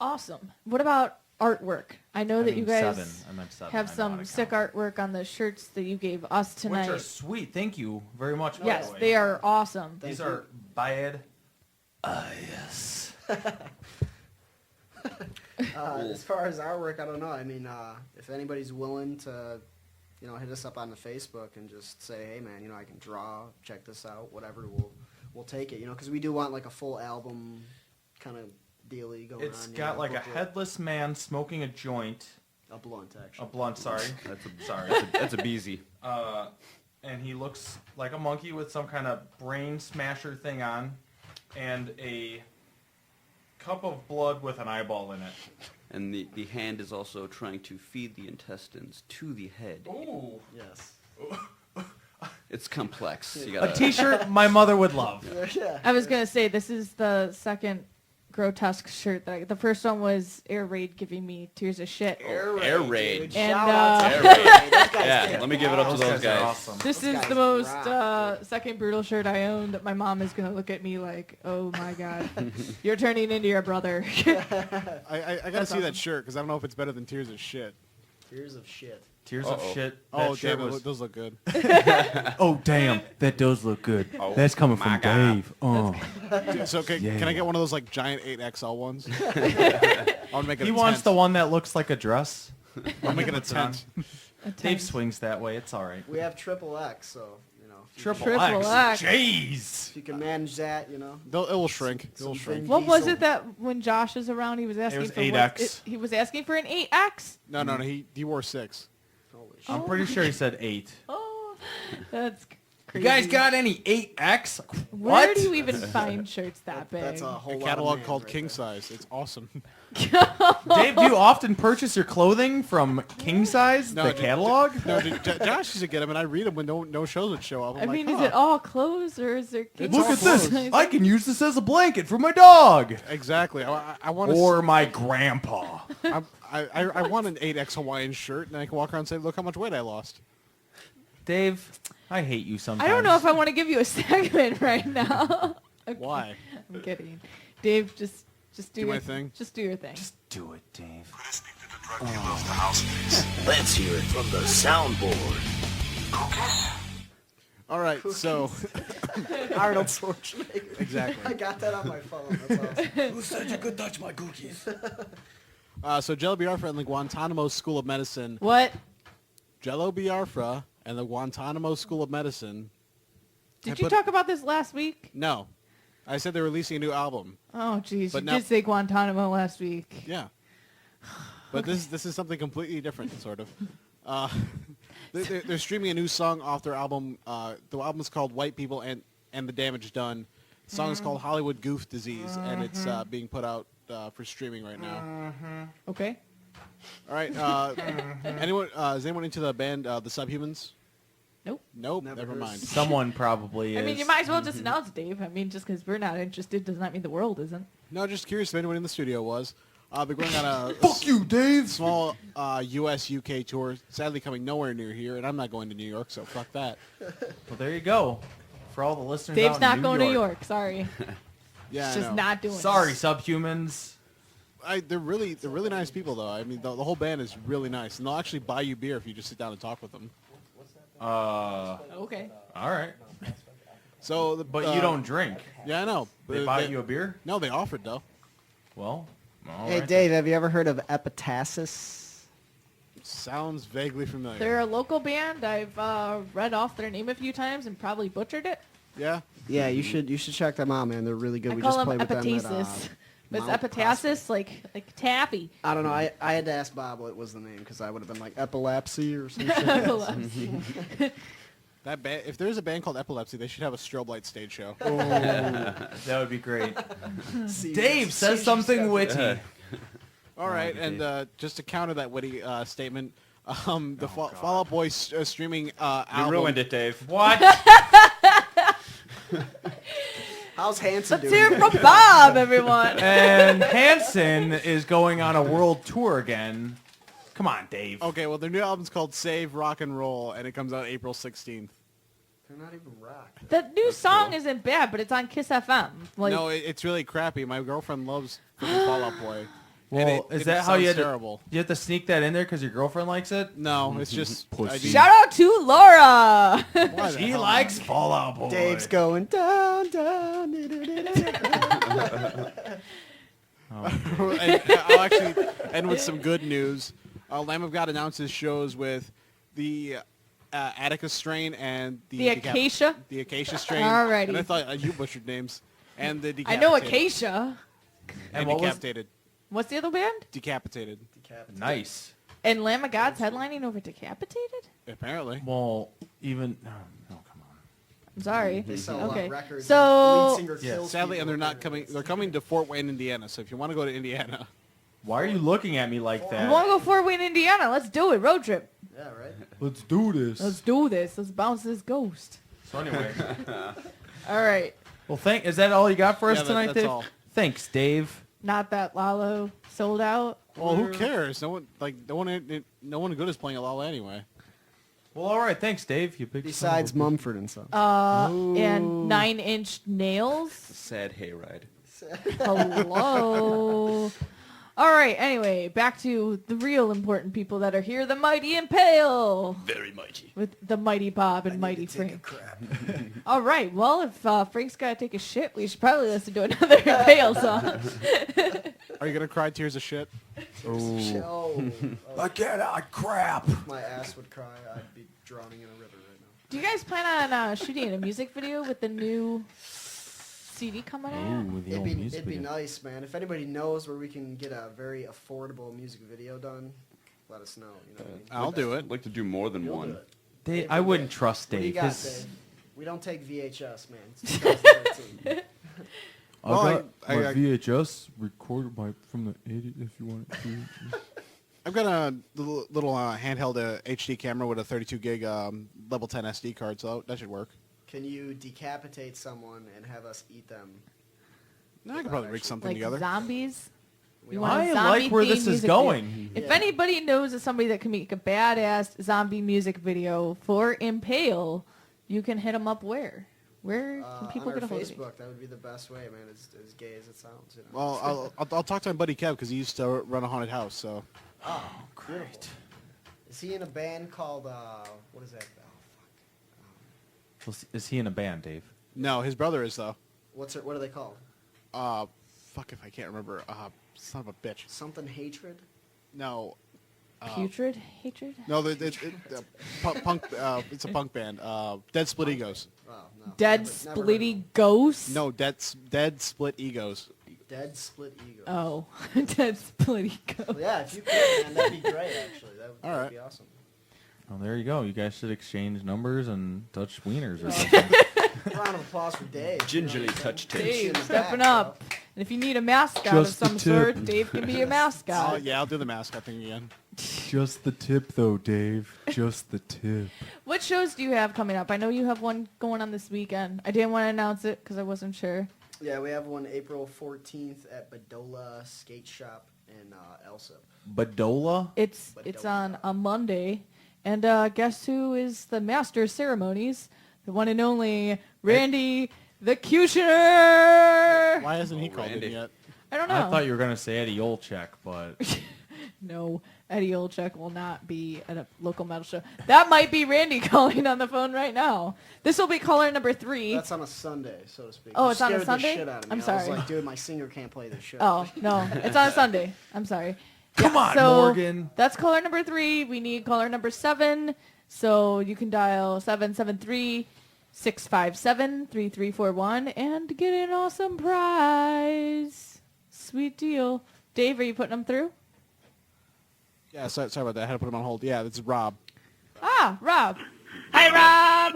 C: Awesome. What about artwork? I know that you guys
B: 7. I meant 7.
C: have
B: I know how
C: some
B: to
C: sick
B: count.
C: artwork on the shirts that you gave us tonight.
B: Which are sweet. Thank you very much. by
C: Yes,
B: the way.
C: they are awesome.
D: Thank
B: These
D: you.
B: are bad. Yes.
D: As far as artwork, I don't know. I mean, if anybody's willing to, hit us up on the Facebook and just say, hey, man, I can draw, check this out, whatever, we'll take it, because we do want like a full album kind of dealy going on.
B: It's got like a
D: booklet.
B: headless man smoking a joint.
D: A blunt,
B: A
D: actually.
B: blunt, sorry. Sorry.
E: That's a beezy.
B: And he looks like a monkey with some kind of brain smasher thing on, and a cup of blood with an eyeball in it.
E: And the hand is also trying to feed the intestines to the head.
B: Ooh.
D: Yes.
E: It's complex. You
B: A
E: gotta,
B: t-shirt my mother would love.
D: Yeah.
C: I was going to say, this is the second grotesque shirt that the first one was Air Raid giving me tears of shit.
E: Air Raid.
D: Dude.
C: And,
D: Shout out to
E: Air
D: Air
E: Raid.
D: Raid. Those guys
E: Yeah,
D: kick
E: let me give it up to
B: Those
E: those
B: guys are
E: guys.
B: awesome.
C: This
D: Those
C: is
D: guys
C: the most
D: rock,
C: second brutal shirt I own that my mom is going to look at me like, oh my god, you're turning into your brother.
F: I gotta
C: That's
F: see
C: awesome.
F: that shirt because I don't know if it's better than Tears of Shit.
D: Tears of shit.
B: Tears of
E: Uh-oh.
B: shit.
F: Oh,
B: That shirt
F: damn,
B: was-
F: those look good.
B: Oh, damn. That does look good.
E: Oh,
B: That's coming
E: my
B: from
E: God.
B: Dave. Oh.
F: Dude, so can I
B: Yeah.
F: get one of those like giant 8XL ones? I'll make it.
B: He
F: a
B: wants
F: tent.
B: the one that looks like a dress.
F: I'll make it a
B: Puts it on.
F: tent.
B: Dave swings that way. It's all right.
D: We have triple X, so, if you,
B: Triple
C: Triple
B: X.
C: X.
B: Jeez.
D: if you can manage that,
F: It will shrink. It will
D: Some
F: shrink.
D: Vin
C: What was
D: Diesel.
C: it that when Josh is around, he was asking
B: was
C: for
B: 8X.
C: he was asking for an 8X?
F: No, he wore 6.
D: Holy shit.
B: I'm pretty sure he said 8.
C: Oh, that's
B: You
C: crazy.
B: guys got any 8X?
C: Where
B: What?
C: do you even find shirts that big?
D: That's a whole
F: A
D: lot of
F: catalog
D: man
F: called
D: right
F: King
D: there.
F: Size. It's awesome.
B: Dave, do you often purchase your clothing from King Size,
F: No,
B: the
F: dude,
B: catalog?
F: No, dude, Josh used to get them, and I read them when no shows would show up. I'm
C: I
F: like,
C: mean,
F: huh.
C: is it all clothes or is there?
F: It's
B: Look
F: all
B: at this.
C: clothes.
B: I can use this as a blanket for my dog.
F: Exactly. I want
B: Or my grandpa.
F: I want an 8X Hawaiian shirt, and I can walk around and say, look how much weight I lost.
B: Dave, I hate you sometimes.
C: I don't know if I want to give you a segment right now. Okay.
F: Why?
C: I'm kidding. Dave, just do
F: Do
C: your
F: my thing?
C: Just do your thing.
B: Just do it, Dave.
A: Let's hear it from the soundboard.
F: All right, so
D: Arnold Schwarzenegger.
F: exactly.
D: I got that on my phone. That's awesome.
A: Who said you could touch my cookies?
F: So Jello Biafra and the Guantanamo School of Medicine.
C: What?
F: Jello Biafra and the Guantanamo School of Medicine.
C: Did
F: I
C: you
F: put-
C: talk about this last week?
F: No, I said they're releasing a new album.
C: Oh, jeez.
F: But
C: You
F: no-
C: did say Guantanamo last week.
F: Yeah, but this is something completely different, sort of. They're streaming a new song off their album. The album is called White People and the Damage Done. The song is called Hollywood Goof Disease, and it's being put out for streaming right now.
C: Okay.
F: All right. Is anyone into the band The Subhumans?
C: Nope.
F: Nope.
D: Never
F: Never
D: heard.
F: mind.
B: Someone probably is.
C: I mean, you might as well just announce it, Dave. I mean, just because we're not interested does not mean the world isn't.
F: No, just curious if anyone in the studio was. They're going on a
B: Fuck you, Dave.
F: small U.S.-UK tour, sadly coming nowhere near here, and I'm not going to New York, so fuck that.
B: Well, there you go. For all the listeners
C: Dave's
B: out
C: not
B: in
C: going
B: New
C: to New York. Sorry.
F: Yeah,
C: It's
F: I
C: just
F: know.
C: not doing
B: Sorry,
C: it.
B: subhumans.
F: They're really nice people, though. I mean, the whole band is really nice, and they'll actually buy you beer if you just sit down and talk with them.
C: Okay.
B: All right.
F: So,
B: But you don't drink.
F: Yeah, I know.
B: They buy you a beer?
F: No, they offered though.
B: Well, all
D: Hey,
B: right.
D: Dave, have you ever heard of Epitasis?
F: Sounds vaguely familiar.
C: They're a local band. I've read off their name a few times and probably butchered it.
F: Yeah.
D: Yeah, you should check them out, man. They're really good.
C: I
D: We
C: call
D: just
C: them
D: played with them at,
C: epitasis. But
D: Mount
C: it's epitasis, like taffy.
D: I don't know. I had to ask Bob what was the name because I would have been like epilepsy or something.
F: That band, if there's a band called Epilepsy, they should have a strobe light stage show.
B: That would be great. Dave says something witty.
F: All right, and just to counter that witty statement, the Fall Out Boy streaming album.
E: You ruined it, Dave.
B: What?
D: How's Hanson
C: Let's
D: doing?
C: hear from Bob, everyone.
B: And Hanson is going on a world tour again. Come on, Dave.
F: Okay, well, their new album's called Save Rock and Roll, and it comes out April 16th.
D: They're not even rock.
C: The new song isn't bad, but it's on Kiss FM. Like,
F: No, it's really crappy. My girlfriend loves freaking Fall Out Boy. And
B: Well,
F: it
B: is that how you had
F: sounds
B: to,
F: terrible?
B: you have to sneak that in there because your girlfriend likes it?
F: No, it's just... I mean,
C: shout out to Laura.
F: why the
B: She
F: hell
B: likes Fall Out Boy.
D: Dave's going down, down.
F: And I'll actually end with some good news. Lamb of God announces shows with the Attica strain and
C: The Acacia?
F: The Acacia strain.
C: Alrighty.
F: And I thought you butchered names. And the
C: I
F: Decapitated.
C: know Acacia.
F: And
B: what was-
F: Decapitated.
C: What's the other band?
F: Decapitated.
B: Nice.
C: And Lamb of God's headlining over Decapitated?
F: Apparently.
B: Well, even... No, come on.
C: I'm sorry.
D: They sell a lot
C: Okay.
D: of records.
C: So-
D: Lead singer
B: Yeah.
D: kills
F: Sadly,
D: people
F: and they're
D: with
F: not
D: their
F: coming.
D: lead
F: They're coming to Fort Wayne, Indiana. So if you want to go to Indiana,
B: Why are you looking at me like
C: You
B: that?
C: want to go Fort Wayne, Indiana? Let's do it. Road trip.
D: singer. Yeah, right.
B: Let's do this.
C: Let's do this. Let's bounce this ghost.
B: So anyway.
C: All right.
B: Well, is that all you got for us
F: Yeah,
B: tonight,
F: that's
B: Dave?
F: all.
B: Thanks, Dave.
C: Not that Lalo sold out.
F: well, who cares? No one good is playing a Lala anyway.
B: Well, all right. Thanks, Dave. You big
D: Besides
B: son of a-
D: Mumford and Sons.
C: And 9 Inch Nails.
E: Sad hayride.
C: Hello. All right. Anyway, back to the real important people that are here. The Mighty Impale.
A: Very mighty.
C: With the Mighty Bob and Mighty Frank. All right. Well, if Frank's got to take a shit, we should probably listen to another Impale song.
F: Are you gonna cry tears of shit?
D: Oh,
A: Again, crap.
D: my ass would cry. I'd be drowning in a river right now.
C: Do you guys plan on shooting a music video with the new CD coming out?
B: Ooh, the
D: It'd
B: old
D: be,
B: music
D: it'd be
B: video.
D: nice, man. If anybody knows where we can get a very affordable music video done, let us know. You know what I mean?
F: I'll do it.
E: I'd like to do more than
D: You'll
E: one.
D: do it.
B: Dave, I wouldn't trust
D: What do you
B: Dave.
D: got,
B: His-
D: Dave? We don't take VHS, man. It's 2013.
F: Well,
J: I got
F: I-
J: my
F: I-
J: VHS recorded from the 80s if you want to.
F: I've got a little handheld HD camera with a 32 gig level 10 SD card, so that should work.
D: Can you decapitate someone and have us eat them?
F: No, I could probably rig something
C: Like
F: together.
C: zombies?
D: We
C: You
D: want
C: want a
B: I like where
C: zombie-themed
B: this is
C: music
B: going.
C: video. If anybody knows of somebody that can make a badass zombie music video for Impale, you can hit them up where? Where can people
D: on our
C: get a hold of you?
D: Facebook, that would be the best way, man. As gay as it sounds. You know?
F: Well, I'll talk to my buddy Kev because he used to run a haunted house. So
D: Great. Is he in a band called what is that? Oh fuck.
B: Well, is he in a band, Dave?
F: no, his brother is though.
D: What are they called?
F: Fuck if I can't remember. Son of a bitch.
D: Something hatred.
F: No,
C: Putrid? Hatred?
F: no, punk. It's a punk band. Dead Split Egos.
D: Oh no.
C: Dead
D: Never heard of
C: Splitty
D: them.
C: Ghosts?
F: No, Dead Split Egos.
D: Dead split ego.
C: Oh. Dead Splitty Ghosts.
D: Well, yeah, if you could, man, that'd be great. Actually,
F: All
D: that'd
F: right.
D: be awesome.
B: Well, there you go. You guys should exchange numbers and touch wieners or something.
D: Round of applause for Dave.
E: Gingerly touch tips.
C: Dave,
D: Shit is
C: stepping
D: back,
C: up.
D: bro.
C: And if you need a mascot of
J: Just the
C: some
J: tip.
C: sort, Dave can be your
F: Oh
C: mascot.
F: yeah, I'll do the mascot thing again.
J: Just the tip, though, Dave. Just the tip.
C: What shows do you have coming up? I know you have one going on this weekend. I didn't want to announce it because I wasn't sure.
D: Yeah, we have one April 14th at Badola Skate Shop in Elsip.
B: Badola?
C: It's on a Monday. And guess who is the master of ceremonies? The one and only Randy the Cutioner.
F: Why hasn't he called
E: Randy.
F: in yet?
C: I don't know.
B: I thought you were going to say Eddie Olczyk, but
C: No, Eddie Olczyk will not be at a local metal show. That might be Randy calling on the phone right now. This will be caller number 3.
D: That's on a Sunday, so to speak.
C: Oh,
D: You
C: it's on a
D: scared the
C: Sunday?
D: shit out of me.
C: I'm
D: I
C: sorry.
D: was like, dude, my singer can't play this shit.
C: Oh, no. It's on a Sunday. I'm sorry.
B: Come on,
C: so
B: Morgan.
C: That's caller number 3. We need caller number 7. So you can dial 773-657-3341 and get an awesome prize. Sweet deal. Dave, are you putting them through?
F: Yeah, sorry about that. I had to put him on hold. Yeah, this is Rob.
C: Ah, Rob. Hi, Rob.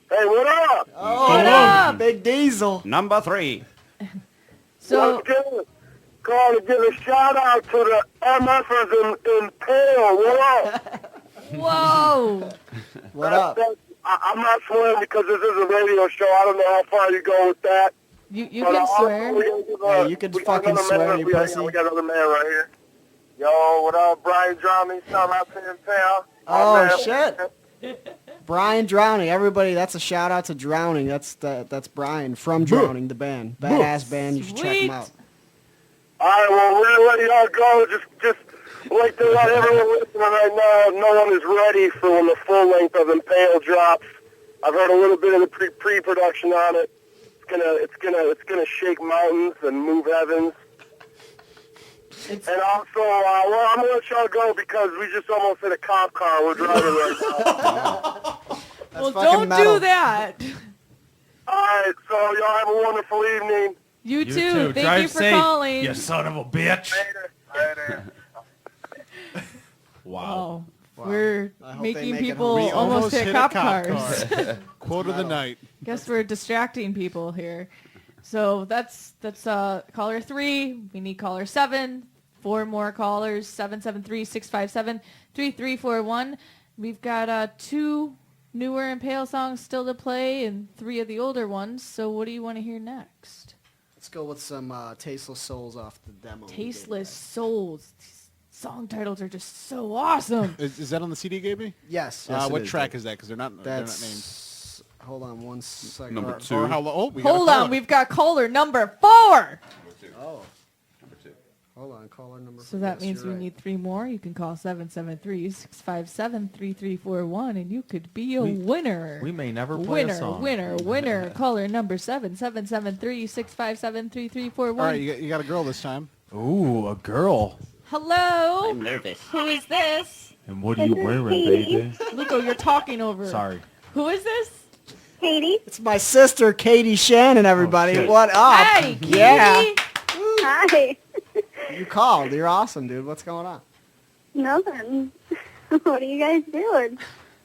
K: Hey, what up?
D: Oh,
C: What up?
D: Big Diesel.
E: Number 3.
C: So,
K: Call to give a shout out to the MFers in Impale. What up?
C: whoa.
D: What up?
K: I'm not swearing because this is a radio show. I don't know how far you go with that.
C: You
K: But,
C: can
K: also,
C: swear.
K: we gotta give,
D: Yeah, you can
K: we got
D: fucking
K: another
D: swear,
K: man.
D: you
K: We got-
D: pussy.
K: We got another man right here. Yo, what up, Brian Drowning? Shout out to Impale.
D: Oh,
K: man.
D: shit. Brian Drowning. Everybody, that's a shout out to Drowning. That's Brian from Drowning, the band. Badass band. You should check
C: Sweet.
D: them out.
K: All right, well, we're gonna let y'all go. Just like to let everyone listening right now, no one is ready for when the full length of Impale drops. I've heard a little bit of the pre-production on it. It's gonna shake mountains and move heavens. And also, well, I'm gonna let y'all go because we just almost hit a cop car. We're driving right now.
C: Well,
D: fucking
C: don't
D: metal.
C: do that.
K: All right, so y'all have a wonderful evening.
C: You too. Thank
B: Drive
C: you for
B: safe,
C: calling.
B: you son of a bitch.
K: Later.
B: Wow.
C: Wow. We're
D: I hope they
C: making
D: make it
C: people
D: home.
F: We
C: almost hit cop cars.
F: car. Quote of the night.
C: Guess we're distracting people here. So that's caller 3. We need caller 7. 4 more callers. 773-657-3341. We've got 2 newer Impale songs still to play and 3 of the older ones. So what do you want to hear next?
D: Let's go with some Tasteless Souls off the demo. we did.
C: Tasteless Souls. These song titles are just so awesome.
F: Is that on the CD you gave me?
D: Yes.
F: What track is that? Because they're not named.
D: That's... Hold on one second.
E: Number
F: Or
E: 2.
F: how lo- oh, we got a
C: Hold on,
F: caller.
C: we've got caller number 4.
D: Oh.
E: Number 2.
D: Hold on, caller number.
C: So that
D: yes,
C: means
D: you're
C: we
D: right.
C: need 3 more. You can call 773-657-3341 and you could be a winner.
B: We may never play a song.
C: Winner. Caller number 7, 773-657-3341.
F: All right, you got a girl this time.
B: Ooh, a girl.
C: Hello?
E: I'm nervous.
C: Who is this?
J: And what are you wearing, baby?
C: Luco, you're talking over.
B: Sorry.
C: Who is this?
H: Katie.
D: It's my sister, Katie Shannon, everybody.
J: shit.
D: What up?
C: Hey, Katie.
D: Yeah.
H: Hi.
D: You called. You're awesome, dude. What's going on?
H: Nothing. What are you guys doing?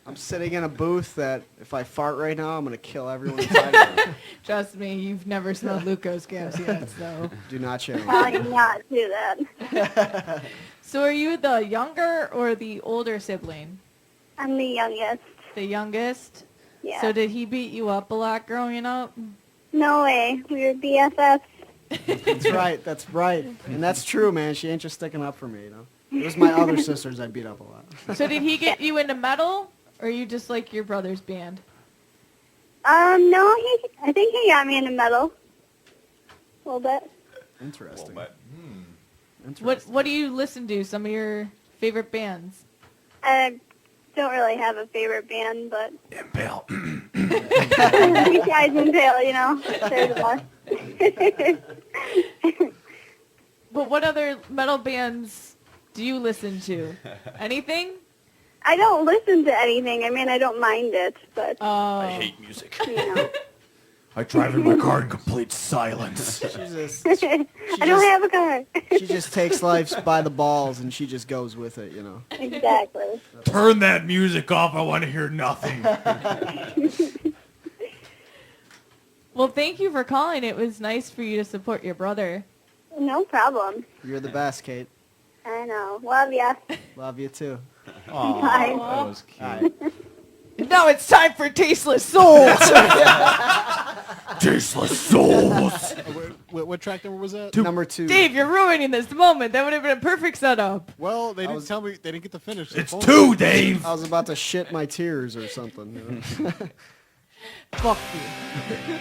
D: I'm sitting in a booth that if I fart right now, I'm going to kill everyone inside of it.
C: Trust me, you've never smelled Luco's gas yet, so.
D: Do not share.
H: I did not do that.
C: So are you the younger or the older sibling?
H: I'm the youngest.
C: The youngest?
H: Yeah.
C: So did he beat you up a lot growing up?
H: No way. We were BFFs.
D: That's right. That's right. And that's true, man. She ain't just sticking up for me, you know. It was my other sisters I beat up a lot.
C: So did he get you into metal, or you just like your brother's band?
H: No, I think he got me into metal. A little bit.
D: Interesting.
E: But
C: What do you listen to? Some of your favorite bands?
H: I don't really have a favorite band, but
B: Impale.
H: these guys Impale, you know. There's more.
C: But what other metal bands do you listen to? Anything?
H: I don't listen to anything. I mean, I don't mind it, but,
B: I hate music.
H: you know.
J: I drive in my car in complete silence.
H: I don't have a car.
D: She just takes life by the balls and she just goes with it, you know.
H: Exactly.
J: Turn that music off. I want to hear nothing.
C: Well, thank you for calling. It was nice for you to support your brother.
H: No problem.
D: You're the best, Kate.
H: I know. Love ya.
D: Love you too.
B: Aw,
H: Bye.
B: that was cute.
D: All right.
C: Now it's time for Tasteless Souls.
A: Tasteless souls.
F: What track number was that?
D: Number 2.
C: Dave, you're ruining this moment. That would have been a perfect setup.
F: Well, they didn't tell me. They didn't get to finish.
A: It's 2, Dave.
D: I was about to shit my tears or something. You know?
C: Fuck you.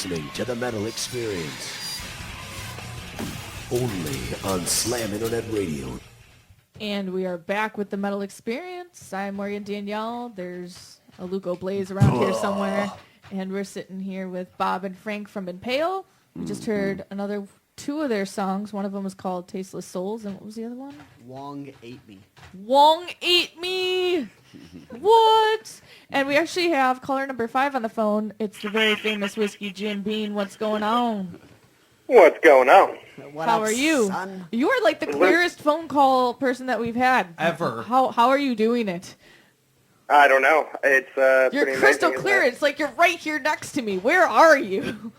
L: listening to The Metal Experience. Only on Slam Internet Radio.
C: And we are back with the Metal Experience. I'm Morgan Danielle. There's a Luco Blaze around here somewhere. And we're sitting here with Bob and Frank from Impale. We just heard another two of their songs. One of them was called Tasteless Souls. And what was the other one?
D: Wong Ate Me.
C: Wong Ate Me! What? And we actually have caller number 5 on the phone. It's the very famous Whiskey Jim Beam. What's going on?
K: What's going on?
C: How are you?
D: Son?
C: You are like the clearest phone call person that we've had.
B: Ever.
C: How are you doing it?
K: I don't know. It's
C: You're
K: pretty
C: crystal
K: amazing,
C: clear.
K: isn't it?
C: It's like you're right here next to me. Where are you?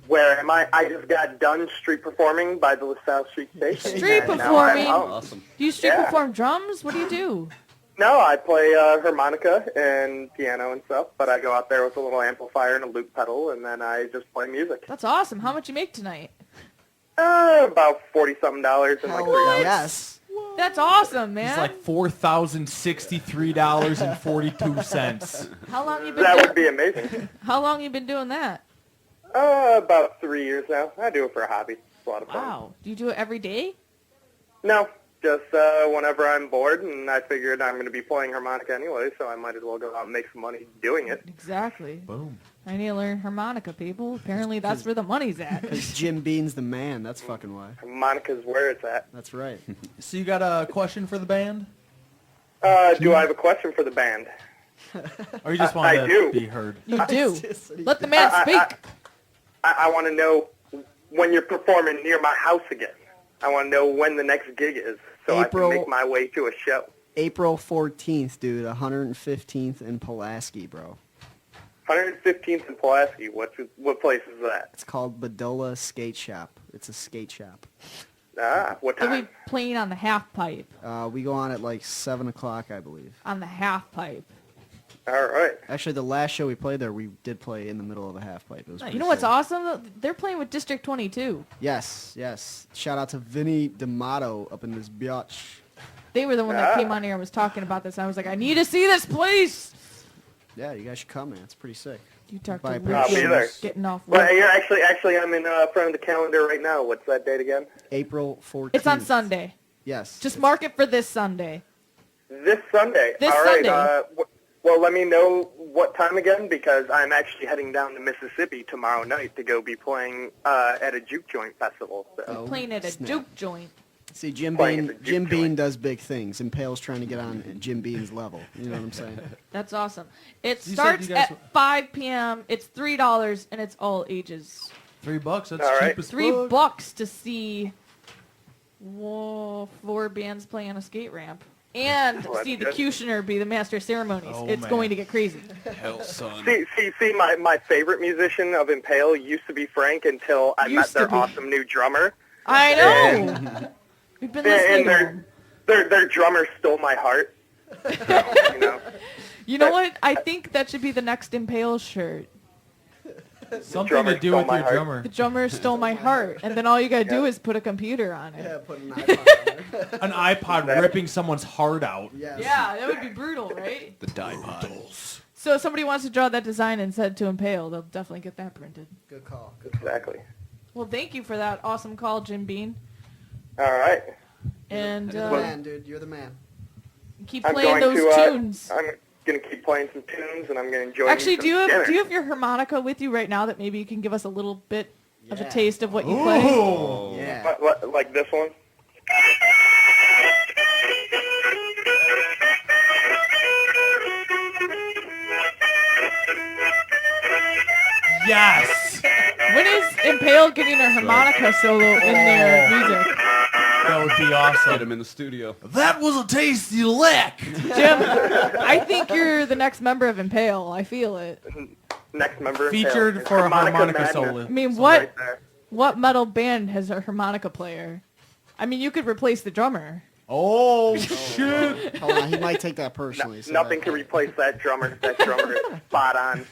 K: Where am I? I just got done street performing by the LaSalle Street Station.
C: Street
K: and now I'm
C: performing?
K: home.
E: Awesome.
C: Do you street
K: Yeah.
C: perform drums? What do you do?
K: No, I play harmonica and piano and stuff, but I go out there with a little amplifier and a loop pedal, and then I just play music.
C: That's awesome. How much you make tonight?
K: About $40-something and like
D: Hell
K: 3 hours.
D: yes.
C: That's awesome, man.
B: It's like $4,063.42.
C: How long you been
K: That
C: doing?
K: would be amazing.
C: How long you been doing that?
K: About 3 years now. I do it for a hobby. It's a lot of fun.
C: Wow. Do you do it every day?
K: No, just whenever I'm bored, and I figured I'm going to be playing harmonica anyway, so I might as well go out and make some money doing it.
C: Exactly.
B: Boom.
C: I need to learn harmonica, people. Apparently that's where the money's at.
D: Because Jim Bean's the man. That's fucking why.
K: Harmonica's where it's at.
D: That's right.
B: So you got a question for the band?
K: Do I have a question for the band?
B: Or you just
K: I
B: want
K: do.
B: to be heard?
C: You do. Let the man speak.
K: I want to know when you're performing near my house again. I want to know when the next gig is, so
D: April-
K: I can make my way to a show.
D: April 14th, dude. 115th in Pulaski, bro.
K: 115th in Pulaski. What place is that?
D: It's called Badola Skate Shop. It's a skate shop.
K: What
C: They'll
K: time?
C: be playing on the half pipe.
D: We go on at like 7 o'clock, I believe.
C: On the half pipe.
K: All right.
D: Actually, the last show we played there, we did play in the middle of a half pipe. It was
C: You
D: pretty
C: know what's
D: sick.
C: awesome? They're playing with District 22.
D: Yes, yes. Shout out to Vinny D'Amato up in this biatch.
C: They were the one that came on here and was talking about this. I was like, I need to see this place.
D: Yeah, you guys should come, man. It's pretty sick.
C: You talked
D: Buy
C: to
D: a
K: I'll be
C: Luke
K: there.
C: getting off
K: Well,
C: work.
K: you're actually, I'm in front of the calendar right now. What's that date again?
D: April 14th.
C: It's on Sunday.
D: Yes.
C: Just mark it for this Sunday.
K: This Sunday.
C: This
K: All right.
C: Sunday.
K: Well, let me know what time again, because I'm actually heading down to Mississippi tomorrow night to go be playing at a juke joint festival. So.
D: Oh,
C: Playing at a
D: snap.
C: juke joint.
D: See, Jim
K: Playing
D: Bean.
K: at the juke
D: Jim Bean
K: joint.
D: does big things. Impale's trying to get on Jim Bean's level. You know what I'm saying?
C: That's awesome. It
B: You said
C: starts
B: you guys
C: at 5 p.m. It's $3 and it's all ages.
B: $3. That's
K: All right.
B: cheap as
C: $3
B: fuck.
C: to see 4 bands play on a skate ramp. And
K: Well,
C: see the
K: that's good.
C: Kushner be the master of ceremonies.
B: Oh,
C: It's
B: man.
C: going to get crazy.
E: Hell, son.
K: See, my favorite musician of Impale used to be Frank until I met
C: Used to
K: their
C: be.
K: awesome new drummer.
C: I know. We've been listening
K: And
C: to him.
K: their drummer stole my heart. You know?
C: You know what? I think that should be the next Impale shirt.
B: Something
K: drummer
B: to do
K: stole
B: with
K: my
B: your
K: heart.
B: drummer.
C: The drummer stole my heart. And then all you got to do is put a computer on it.
D: Yeah, put an iPod on it.
B: An iPod ripping someone's heart out.
D: Yes.
C: Yeah, that would be brutal, right?
E: The dipod.
C: So if somebody wants to draw that design and send it to Impale, they'll definitely get that printed.
D: Good call. Good call.
K: Exactly.
C: Well, thank you for that awesome call, Jim Bean.
K: All right.
C: And
D: You're the man, dude. You're the man.
C: keep
K: I'm
C: playing
K: going
C: those
K: to.
C: tunes.
K: I'm gonna keep playing some tunes, and I'm gonna enjoy.
C: Actually,
K: me
C: do you
K: some
C: have
K: dinner.
C: do you have your harmonica with you right now that maybe you can give us a little bit of a
D: Yeah.
C: taste of what you play?
B: Ooh.
D: Yeah.
K: What, like this one?
B: Yes.
C: When is Impale getting a harmonica solo in their music?
B: That would be
E: Get
B: awesome.
E: him in the studio.
B: That was a tasty lick.
C: Jim, I think you're the next member of Impale. I feel it.
K: Next member. of
B: Featured
K: Impale.
B: for a harmonica
K: Madness.
B: solo.
C: I mean,
K: Right
C: what
K: there.
C: what metal band has a harmonica player? I mean, you could replace the drummer.
B: Oh, shit.
D: Hold on, he might take that personally. so
K: Nothing
D: that-
K: can replace that drummer. That drummer is spot on.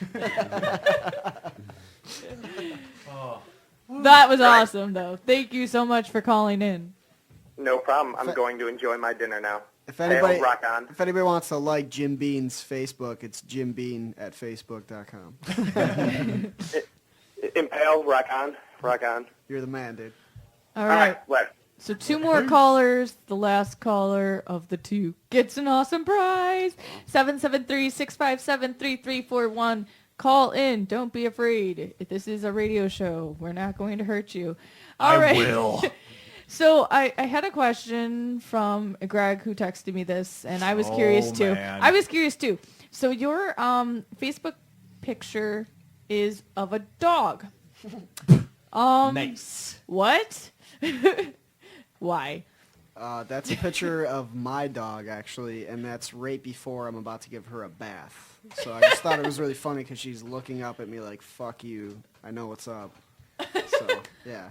C: That was awesome, though. Thank you so much for calling in.
K: No problem. I'm going to enjoy my dinner now.
D: If anybody,
K: rock on.
D: if anybody wants to like Jim Bean's Facebook, it's jimbean@facebook.com.
K: Impale, rock on, rock on.
D: You're the man, dude.
C: All right.
K: What?
C: So 2 more callers. The last caller of the 2 gets an awesome prize. 773-657-3341. Call in. Don't be afraid. This is a radio show. We're not going to hurt you. All right.
A: I will.
C: So I had a question from Greg who texted me this, and I was curious too.
B: Man.
C: I was curious too. So your Facebook picture is of a dog.
B: Nice.
C: What? Why?
D: That's a picture of my dog, actually, and that's right before I'm about to give her a bath. So I just thought it was really funny because she's looking up at me like, fuck you, I know what's up. So, yeah.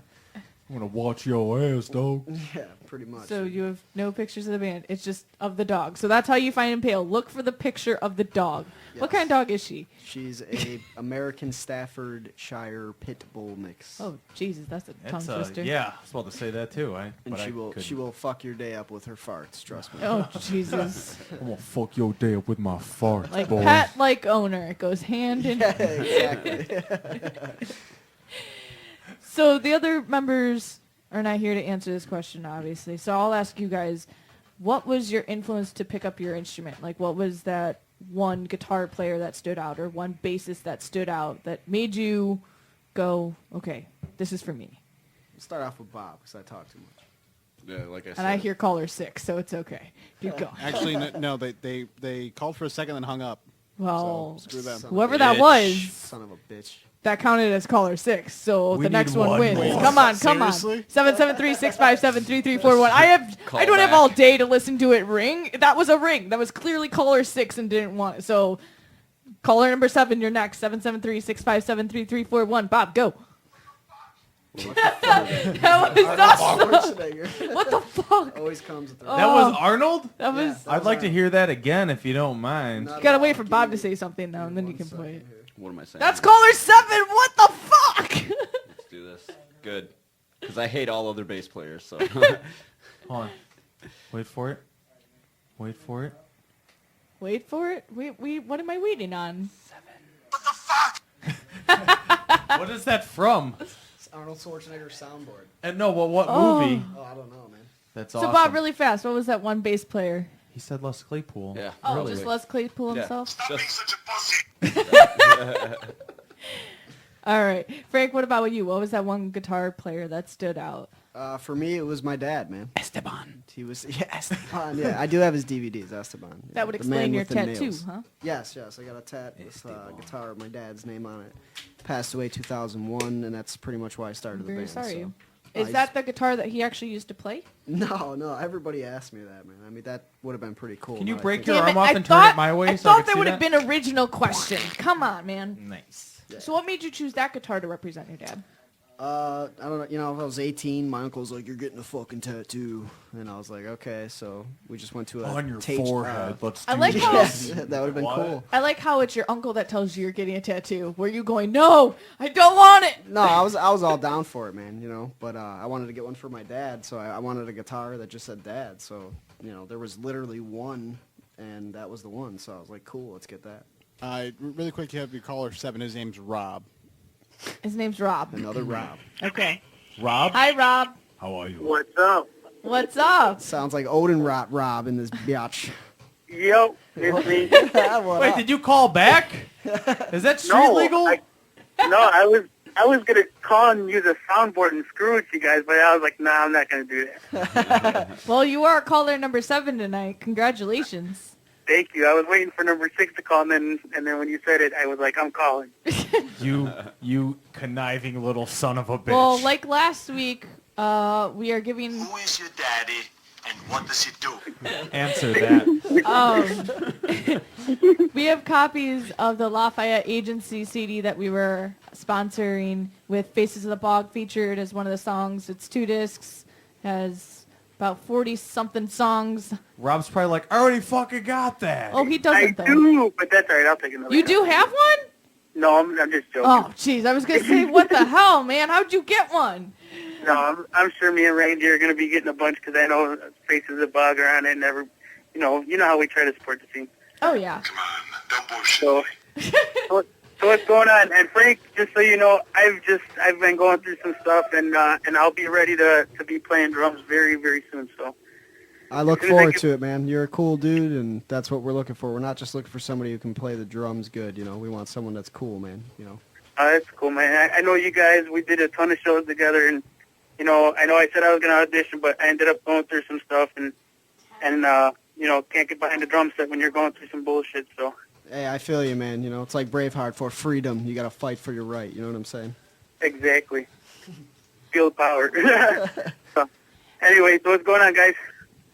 J: I'm gonna watch your ass, dog.
D: Yeah, pretty much.
C: So you have no pictures of the band. It's just of the dog. So that's how you find Impale. Look for the picture of the dog. What kind of dog is she?
D: She's a American Staffordshire Pit Bull mix.
C: Oh, Jesus, that's a tongue
B: It's,
C: twister.
B: yeah, I was about to say that too.
D: And
B: but I couldn't.
D: she will fuck your day up with her farts, trust me.
C: Oh, Jesus.
J: I'm gonna fuck your day up with my farts,
C: Like
J: boy.
C: pet, like owner. It goes hand in hand.
D: Exactly.
C: So the other members are not here to answer this question, obviously. So I'll ask you guys, what was your influence to pick up your instrument? Like, what was that one guitar player that stood out or one bassist that stood out that made you go, okay, this is for me?
D: Start off with Bob, because I talk too much.
E: Yeah, like I said.
C: And I hear caller 6, so it's okay. Keep going.
F: Actually, no, they called for a second and hung up.
C: Well,
F: So, screw them.
C: whoever that was,
D: Son of a bitch.
C: that counted as caller 6. So
B: We
C: the next
B: need
C: one
B: one
C: wins.
B: more.
C: Come on.
F: Seriously?
C: 773-657-3341. I don't have
E: back.
C: all day to listen to it ring. That was a ring. That was clearly caller 6 and didn't want it. So caller number 7, you're next. 773-657-3341. Bob, go. That was awesome.
D: Schwarzenegger.
C: What the fuck?
D: Always comes with the
B: That was Arnold?
C: That was.
B: I'd like to hear that again if you don't mind.
C: You gotta wait for Bob to say something now, and then you can play it.
E: What am I saying?
C: That's caller 7. What the fuck?
E: Let's do this. Good. Because I hate all other bass players, so.
B: Hold on. Wait for it. Wait for it.
C: Wait for it. Wait. What am I waiting on?
B: What is that from?
D: It's Arnold Schwarzenegger soundboard.
B: And no, well, what
C: Oh.
B: movie?
D: Oh, I don't know, man.
B: That's
C: So
B: awesome.
C: Bob, really fast. What was that one bass player?
B: He said Les Claypool.
E: Yeah.
C: Oh,
B: Really?
C: just Les Claypool
E: Yeah.
C: himself.
E: Just-
C: All right, Frank. What about you? What was that one guitar player that stood out?
D: For me, it was my dad, man.
B: Esteban.
D: He was, yeah, Esteban. Yeah, I do have his DVDs, Esteban.
C: That would
D: The Man
C: explain your
D: with the
C: tattoo,
D: Nails.
C: huh?
D: Yes, I got a tat with a guitar with my dad's name on it. Passed away 2001, and that's pretty much why I started
C: I'm
D: the
C: very
D: band.
C: sorry.
D: So.
C: Is
D: I
C: that the guitar that he actually used to play?
D: No, everybody asked me that, man. I mean, that would have been pretty cool.
B: Can you
D: now I
B: break
D: think
B: your
D: about
B: arm
C: Damn it,
B: off and turn it my way
C: I
B: so I
C: thought
B: could
C: that
B: see
C: would have
B: that?
C: been original question. Come on, man.
B: Nice.
C: So what made you choose that guitar to represent your dad?
D: I don't know. You know, if I was 18, my uncle was like, "You're getting a fucking tattoo," and I was like, "Okay." So we just went to a
J: On your
D: tape-
J: forehead. Let's do
C: I like
J: this.
C: how-
D: Yes, that would have been cool.
C: I like how it's your uncle that tells you you're getting a tattoo. Were you going, no, I don't want it?
D: No, I was all down for it, man. You know, but I wanted to get one for my dad, so I wanted a guitar that just said "Dad." So you know, there was literally one, and that was the one. So I was like, "Cool, let's get that."
F: Really quick, you have your caller 7. His name's Rob.
C: His name's Rob.
D: Another Rob.
C: Okay.
B: Rob?
C: Hi, Rob.
J: How are you?
K: What's up?
C: What's up?
D: Sounds like Odin Rob in this biatch.
K: Yo, it's me.
B: Wait, did you call back? Is that street
K: No,
B: legal?
K: I was gonna call and use a soundboard and screw with you guys, but I was like, nah, I'm not gonna do that.
C: Well, you are caller number 7 tonight. Congratulations.
K: Thank you. I was waiting for number 6 to call, and then when you said it, I was like, I'm calling.
B: You conniving little son of a bitch.
C: Well, like last week, we are giving...
L: Who is your daddy and what does he do?
B: Answer that.
C: We have copies of the Lafayette Agency CD that we were sponsoring with Faces of the Bog featured as one of the songs. It's 2 discs, has about 40-something songs.
B: Rob's probably like, I already fucking got that.
C: Oh, he
K: I
C: doesn't, though.
K: do, but that's all right. I'll take another.
C: You do have one?
K: No, I'm just joking.
C: Oh, jeez. I was going to say, what the hell, man? How'd you get one?
K: No, I'm sure me and Reindeer are going to be getting a bunch because I know Faces of the Bog are on it and you know how we try to support the scene.
C: Oh, yeah.
L: Come on, don't bullshit.
K: So
M: So what's going on? And Frank, just so you know, I've been going through some stuff, and I'll be ready to be playing drums very, very soon. So
D: I look forward to it, man. You're a cool dude, and that's what we're looking for. We're not just looking for somebody who can play the drums good. You know, we want someone that's cool, man. You know.
M: That's cool, man. I know you guys. We did a ton of shows together, and I know I said I was going to audition, but I ended up going through some stuff, and can't get behind the drum set when you're going through some bullshit. So.
D: Hey, I feel you, man. You know, it's like Braveheart for freedom. You got to fight for your right. You know what I'm saying?
M: Exactly. Feel the power. So, anyway, so what's going on, guys?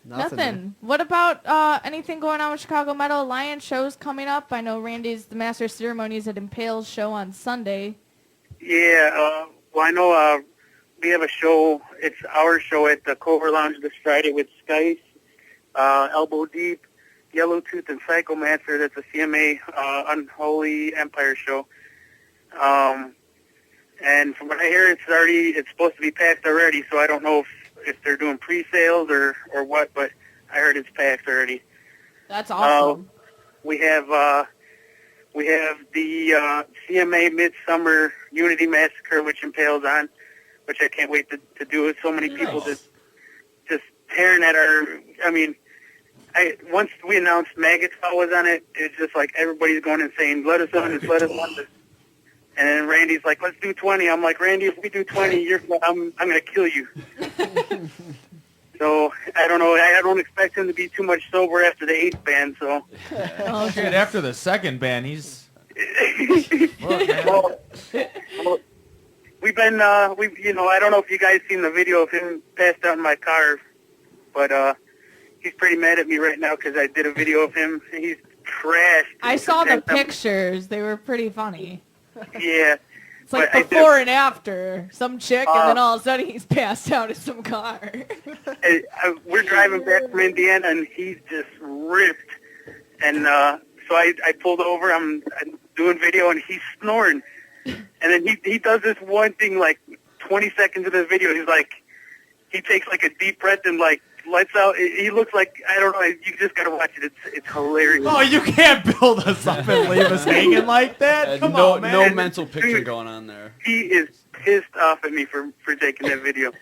C: Nothing. What about anything going on with Chicago Metal Alliance shows coming up? I know Randy's the Master of Ceremonies at Impale's show on Sunday.
M: Yeah, well, I know we have a show. It's our show at the Cover Lounge this Friday with Skice, Elbow Deep, Yellow Tooth, and Psychomancer. That's a CMA Unholy Empire show. And from what I hear, it's supposed to be packed already, so I don't know if they're doing pre-sales or what, but I heard it's packed already.
C: That's awesome.
M: We have the CMA Midsummer Unity Massacre, which Impale's on, which I can't wait to do with so many people just tearing at our. I mean, once we announced Magatal was on it, it's just like everybody's going and saying, "Let us on this, let us on this." And then Randy's like, "Let's do 20." I'm like, "Randy, if we do 20, I'm gonna kill you." So I don't know. I don't expect him to be too much sober after the 8th band. So.
B: Oh shit! After the second band, he's.
M: Well, we've been. I don't know if you guys seen the video of him passed out in my car, but he's pretty mad at me right now because I did a video of him. He's trashed.
C: I saw the pictures. They were pretty funny.
M: Yeah.
C: It's like before and after. Some chick, and then all of a sudden he's passed out in some car.
M: We're driving back from Indiana, and he's just ripped. And so I pulled over. I'm doing video, and he's snoring. And then he does this one thing, like 20 seconds of the video. He's like, he takes like a deep breath and like lights out. He looks like, I don't know. You just gotta watch it. It's hilarious.
B: Oh, you can't build us up and leave us hanging like that. Come on, man.
E: No mental picture going on there.
M: He is pissed off at me for taking that video.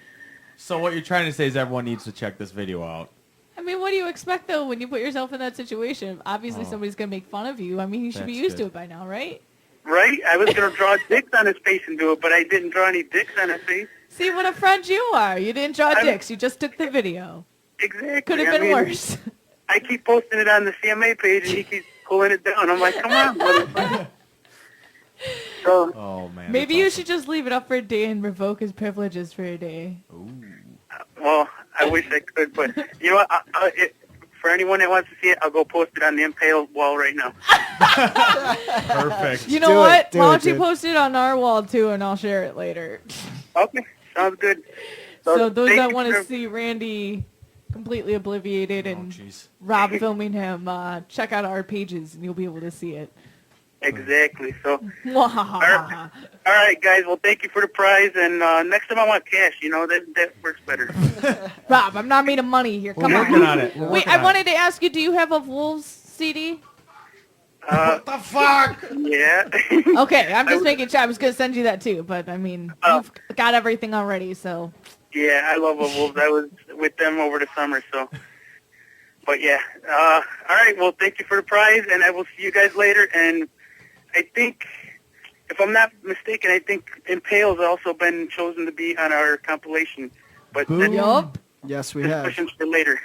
B: So what you're trying to say is everyone needs to check this video out.
C: I mean, what do you expect, though, when you put yourself in that situation? Obviously, somebody's going to make fun of you. I mean, you should be used to it by now, right?
M: Right? I was going to draw dicks on his face and do it, but I didn't draw any dicks on his face.
C: See what a friend you are. You didn't draw dicks. You just took the video.
M: Exactly.
C: Could have been worse.
M: I keep posting it on the CMA page, and he keeps pulling it down. I'm like, come on, motherfucker. So,
B: oh, man.
C: Maybe you should just leave it up for a day and revoke his privileges for a day.
B: Ooh.
M: Well, I wish I could, but you know what? For anyone that wants to see it, I'll go post it on the Impale wall right now.
B: Perfect.
C: You know what? Why don't you post it on our wall, too, and I'll share it later.
M: Okay, sounds good.
C: So those that want to see Randy completely obliviated and Rob filming him, check out our pages, and you'll be able to see it.
M: Exactly. So, all right, guys. Well, thank you for the prize, and next time I want cash. You know that works better.
C: Rob, I'm not made of money here. Come on.
B: We're working on it.
C: Wait, I wanted to ask you: do you have a Wolves CD?
B: What the fuck?
M: Yeah.
C: Okay, I'm just making sure. I was gonna send you that too, but I mean, you've got everything already, so.
M: Yeah, I love the Wolves. I was with them over the summer, so. But yeah, all right. Well, thank you for the prize, and I will see you guys later. And I think, if I'm not mistaken, I think Impale's also been chosen to be on our compilation. But
D: Yes, we have.
M: Questions for later.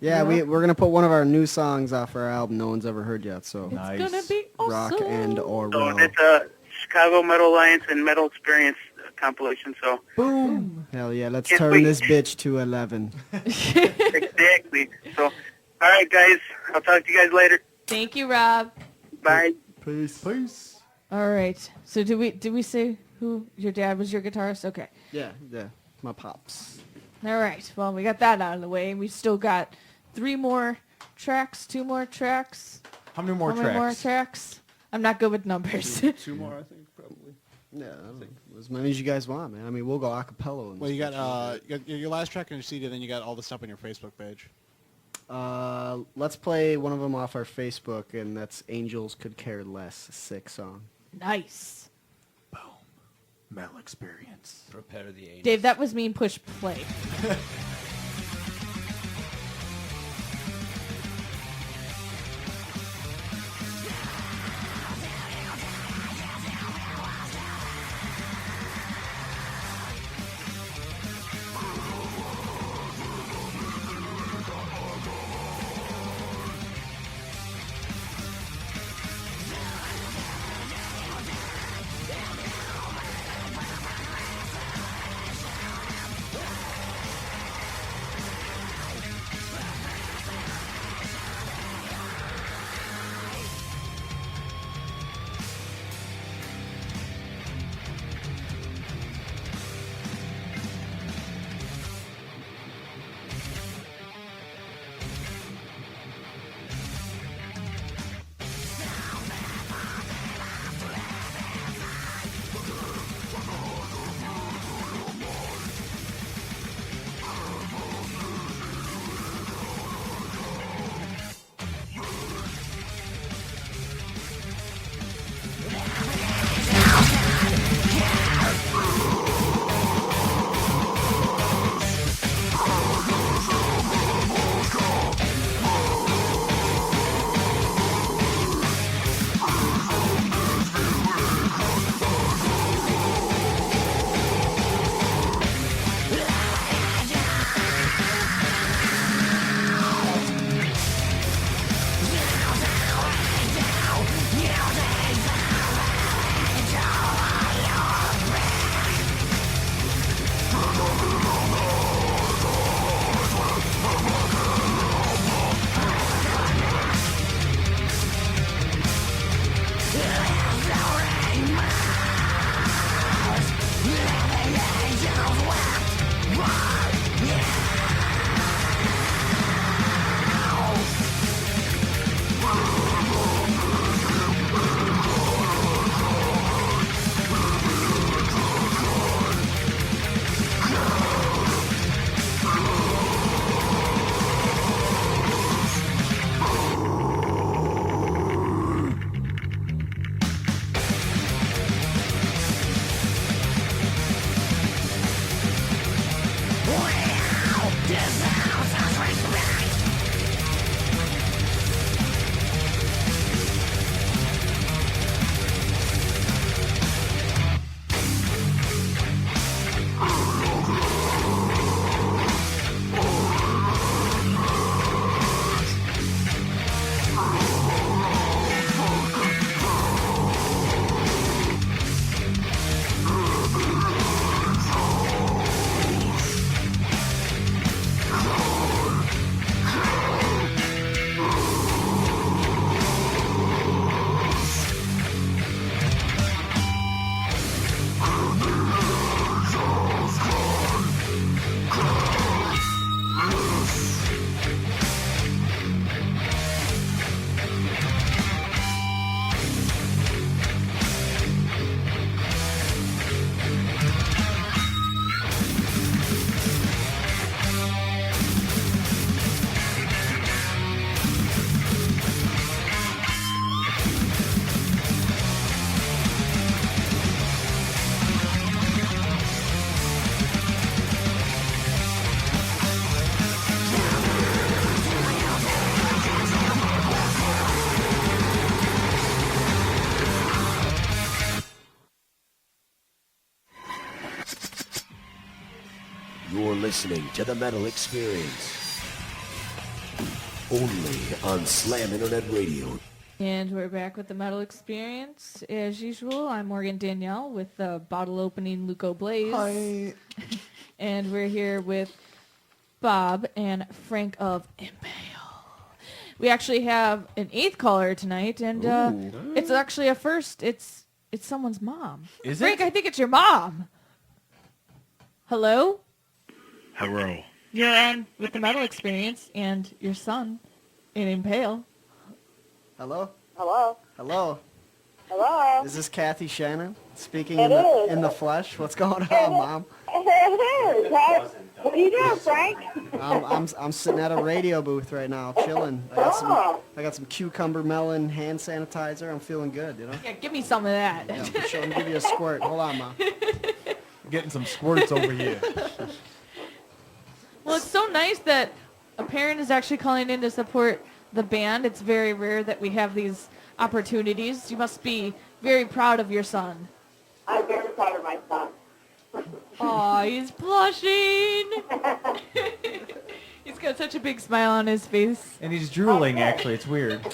D: Yeah, we're gonna put one of our new songs off our album no one's ever heard yet. So
C: it's gonna be awesome.
D: Rock and or
M: So
D: roll.
M: it's a Chicago Metal Alliance and Metal Experience compilation. So
D: boom! Hell yeah! Let's
M: Can't
D: turn
M: wait.
D: this bitch to 11.
M: Exactly. So, all right, guys. I'll talk to you guys later.
C: Thank you, Rob.
M: Bye.
J: Peace.
C: All right. So did we say who your dad was your guitarist? Okay.
D: Yeah, my pops.
C: All right. Well, we got that out of the way. We still got 2 more tracks.
B: How many more
C: How many more tracks? I'm not good with numbers.
F: 2 more, I think, probably.
D: Yeah, I don't know. As many as you guys want, man. I mean, we'll go acapella.
F: Well, you got your last track on your CD, then you got all the stuff on your Facebook page.
D: Let's play one of them off our Facebook, and that's Angels Could Care Less, sick song.
C: Nice.
B: Metal experience.
E: Prepare the anus.
C: Dave, that was mean push play.
N: You're listening to the Metal Experience. Only on Slam Internet Radio.
C: And we're back with the Metal Experience. As usual, I'm Morgan Danielle with the bottle opening Luco Blaze.
J: Hi.
C: And we're here with Bob and Frank of Impale. We actually have an 8th caller tonight, and it's actually a first. It's someone's mom.
B: Is
C: Frank,
B: it?
C: I think it's your mom. Hello?
O: Hello.
C: You're on with the Metal Experience and your son in Impale.
D: Hello?
H: Hello?
D: Hello?
H: Hello?
D: Is this Kathy Shannon speaking
H: It is.
D: in the flesh? What's going on, Mom?
H: It is. What are you doing, Frank?
D: I'm sitting at a radio booth right now, chilling. I got some cucumber melon hand sanitizer. I'm feeling good, you know.
C: Yeah, give me some of that.
D: Yeah, for sure. I'll give you a squirt. Hold on, Ma.
B: Getting some squirts over here.
C: Well, it's so nice that a parent is actually calling in to support the band. It's very rare that we have these opportunities. You must be very proud of your son.
H: I'm very proud of my son.
C: Aw, he's blushing. He's got such a big smile on his face.
B: And he's drooling, actually. It's weird.
E: I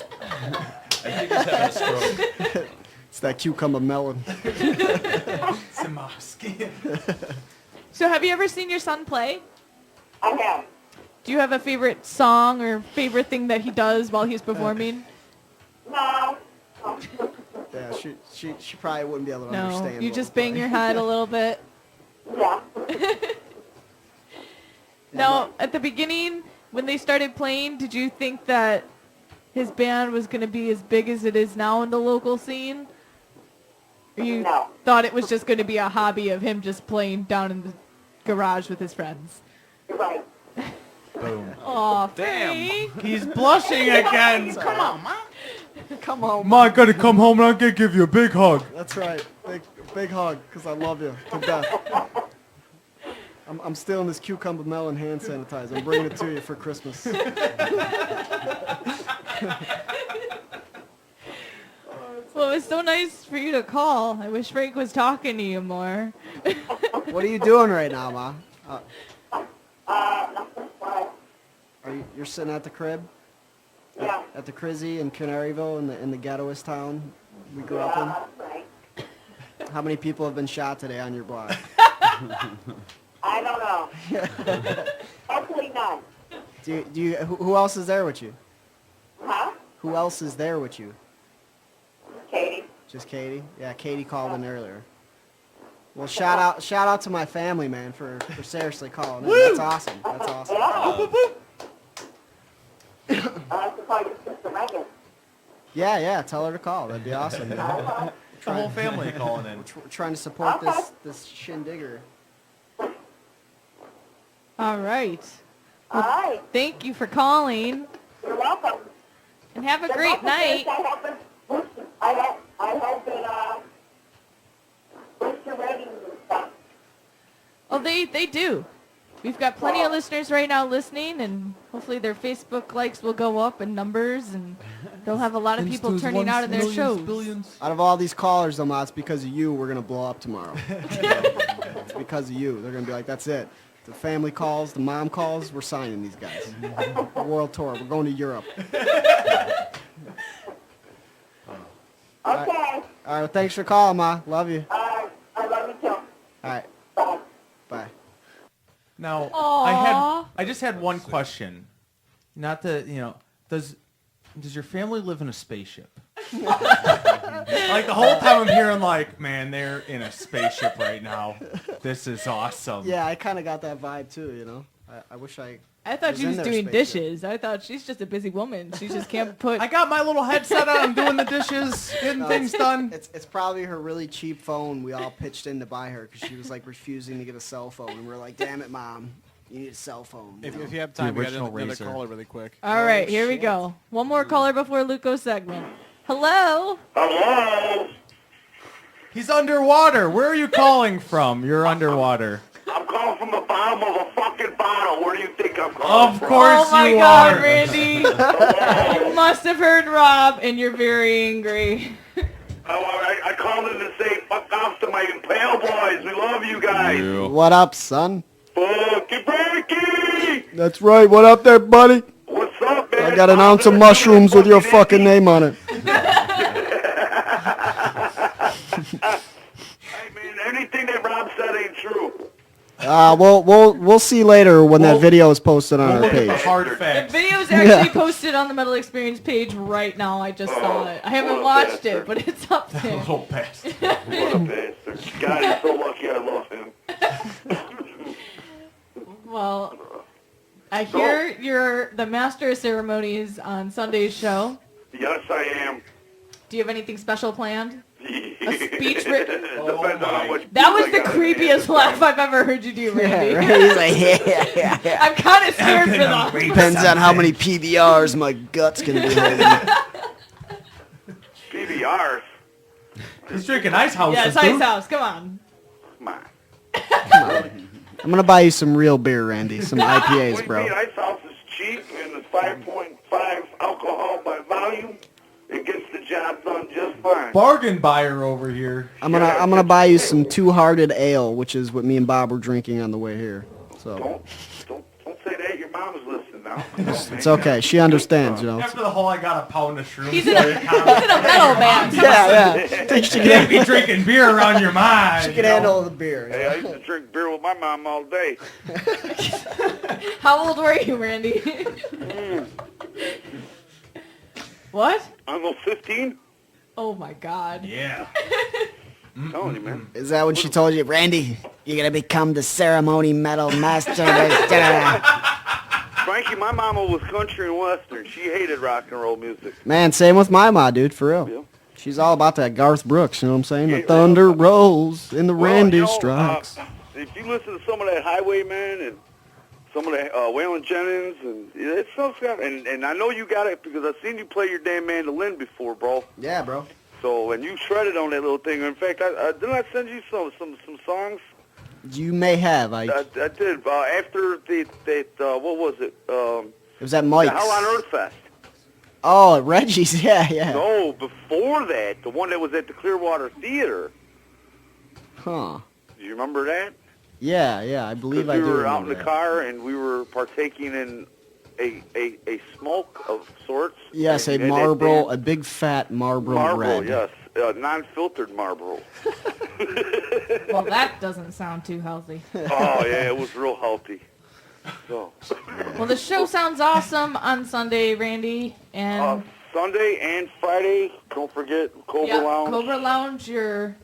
E: think he's having a stroke.
D: It's that cucumber melon.
B: It's in my skin.
C: So have you ever seen your son play?
H: I have.
C: Do you have a favorite song or favorite thing that he does while he's performing?
H: No.
D: Yeah, she probably wouldn't be able to
C: No,
D: understand.
C: you
D: what
C: just
D: we're
C: bang your
D: playing.
C: head a little bit.
H: Yeah.
C: Now, at the beginning, when they started playing, did you think that his band was going to be as big as it is now in the local scene? Or you
H: No.
C: thought it was just going to be a hobby of him just playing down in the garage with his friends?
H: You're right.
B: Boom.
C: Aw,
E: Damn.
C: Frank.
B: He's blushing again.
D: Come on, Ma. Come on,
J: Ma, I gotta come home and I'm gonna give you a big hug.
D: That's right. Big hug, because I love you to death. I'm stealing this cucumber melon hand sanitizer. I'm bringing it to you for Christmas.
C: Well, it was so nice for you to call. I wish Frank was talking to you more.
D: What are you doing right now, Ma? You're sitting at the crib?
H: Yeah.
D: At the Crizzy in Canaryville in the ghettoest town we grew up in?
H: Right.
D: How many people have been shot today on your block?
H: I don't know. Hopefully none.
D: Who else is there with you?
H: Huh?
D: Who else is there with you?
H: Katie.
D: Just Katie? Yeah, Katie called in earlier. Well, shout out to my family, man, for seriously calling in. That's awesome. That's awesome.
H: Yeah. I have to call your sister Megan.
D: Yeah, tell her to call. That'd be awesome. Man.
B: The whole family calling in.
D: We're trying to support this shindigger.
C: All right.
H: All right.
C: Thank you for calling.
H: You're welcome.
C: And have a great night.
H: I hope that boost your ratings and stuff.
C: Oh, they do. We've got plenty of listeners right now listening, and hopefully their Facebook likes will go up in numbers, and they'll have a lot of people turning out of their shows.
D: Out of all these callers, though, Ma, it's because of you we're going to blow up tomorrow. It's because of you. They're going to be like, that's it. The family calls, the mom calls, we're signing these guys. World tour. We're going to Europe.
H: Okay.
D: All right, thanks for calling, Ma. Love you.
H: I love you too.
D: All right.
H: Bye.
D: Bye.
B: Now,
C: Aww.
B: I just had one question. Not to, does your family live in a spaceship? Like the whole time I'm hearing like, man, they're in a spaceship right now. This is awesome.
D: Yeah, I kind of got that vibe too, you know. I wish I
C: thought she
D: in
C: was
D: their
C: doing
D: spaceship.
C: dishes. I thought she's just a busy woman. She just can't put...
B: I got my little headset on. I'm doing the dishes, getting
D: No,
B: things done.
D: It's probably her really cheap phone we all pitched in to buy her because she was like refusing to get a cell phone. And we're like, damn it, Mom, you need a cell phone.
F: If
D: know?
F: you have time, we got
B: original
F: another
B: razor.
F: caller really quick.
C: All right, here we
D: shit.
C: go. One more caller before Luco's segment. Hello?
K: Hello?
B: He's underwater. Where are you calling from? You're underwater.
K: I'm calling from the bottom of a fucking bottle. Where do you think I'm calling
B: Of
K: from?
B: course
C: Oh my
B: you
C: God,
B: are.
C: Randy. You must have heard Rob, and you're very angry.
K: I called in to say fuck off to my Impale boys. We love you guys.
D: What up, son?
K: Fucking Frankie!
D: That's right. What up there, buddy?
K: What's up, man?
D: I got an ounce of mushrooms with your fucking name on it.
K: Hey, man, anything that Rob said ain't true.
D: We'll see later when that video is posted on our page.
B: Hard
C: The
B: facts.
C: video's actually posted on the Metal Experience page right now. I just saw it. I haven't watched it, but it's up there.
B: Little bastard.
K: What a bastard. God, he's so lucky I love him.
C: Well, I hear you're the master of ceremonies on Sunday's show.
K: Yes, I am.
C: Do you have anything special planned?
K: Yeah,
C: speech written.
K: Depends on how much
C: That was
K: I
C: the
K: got in
C: creepiest laugh I've ever heard you do, Randy.
D: Yeah, right? He's like, yeah.
C: I'm kind of scared for them.
D: Depends on how many PBRs my gut's gonna be holding.
K: PBRs.
B: He's drinking Ice House.
C: Yeah, it's Ice House. Come on.
K: Come on.
D: I'm gonna buy you some real beer, Randy. Some
K: What
D: IPAs,
K: do you
D: bro.
K: mean? Ice House is cheap and it's 5.5 alcohol by volume. It gets the job done just fine.
B: Bargain buyer over here.
D: I'm gonna buy you some Two-Hearted Ale, which is what me and Bob were drinking on the way here. So
K: Don't say that. Your mom's listening now.
D: it's okay. She understands, you know.
B: After the whole, I got a pound of shrooms.
C: He's in a metal band.
D: Yeah. Think she
B: You can't be
D: can,
B: drinking beer around your mind.
D: she can handle the beer.
K: Hey, I used to drink beer with my mom all day.
C: How old were you, Randy? What?
K: I'm almost 15.
C: Oh my God.
B: Yeah.
K: I'm telling you, man.
D: Is that when she told you, Randy, you're gonna become the ceremony metal master?
K: Frankie, my mama was country and western. She hated rock and roll music.
D: Man, same with my ma, dude, for real.
K: Yeah.
D: She's all about that Garth Brooks, you know what I'm saying? The thunder rolls and the Randy strikes.
K: If you listen to some of that Highwaymen and some of that Waylon Jennings, and it's so sad. And I know you got it because I've seen you play your damn mandolin before, bro.
D: Yeah, bro.
K: So, and you shredded on that little thing. In fact, didn't I send you some songs?
D: You may have.
K: I did. After what was it?
D: It was at Mike's.
K: The Hell on Earth Fest.
D: Oh, Reggie's, yeah.
K: No, before that, the one that was at the Clearwater Theater.
D: Huh.
K: Do you remember that?
D: Yeah, I believe I do.
K: We were out in
D: remember
K: the
D: that.
K: car and we were partaking in a smoke of sorts.
D: Yes, a
K: And that
D: Marlboro,
K: damn
D: a big fat Marlboro
K: Marlboro,
D: red.
K: yes, non-filtered Marlboro.
C: Well, that doesn't sound too healthy.
K: Oh yeah, it was real healthy. So.
C: Well, the show sounds awesome on Sunday, Randy, and
K: Sunday and Friday. Don't forget Cobra Lounge.
C: Cobra Lounge. Your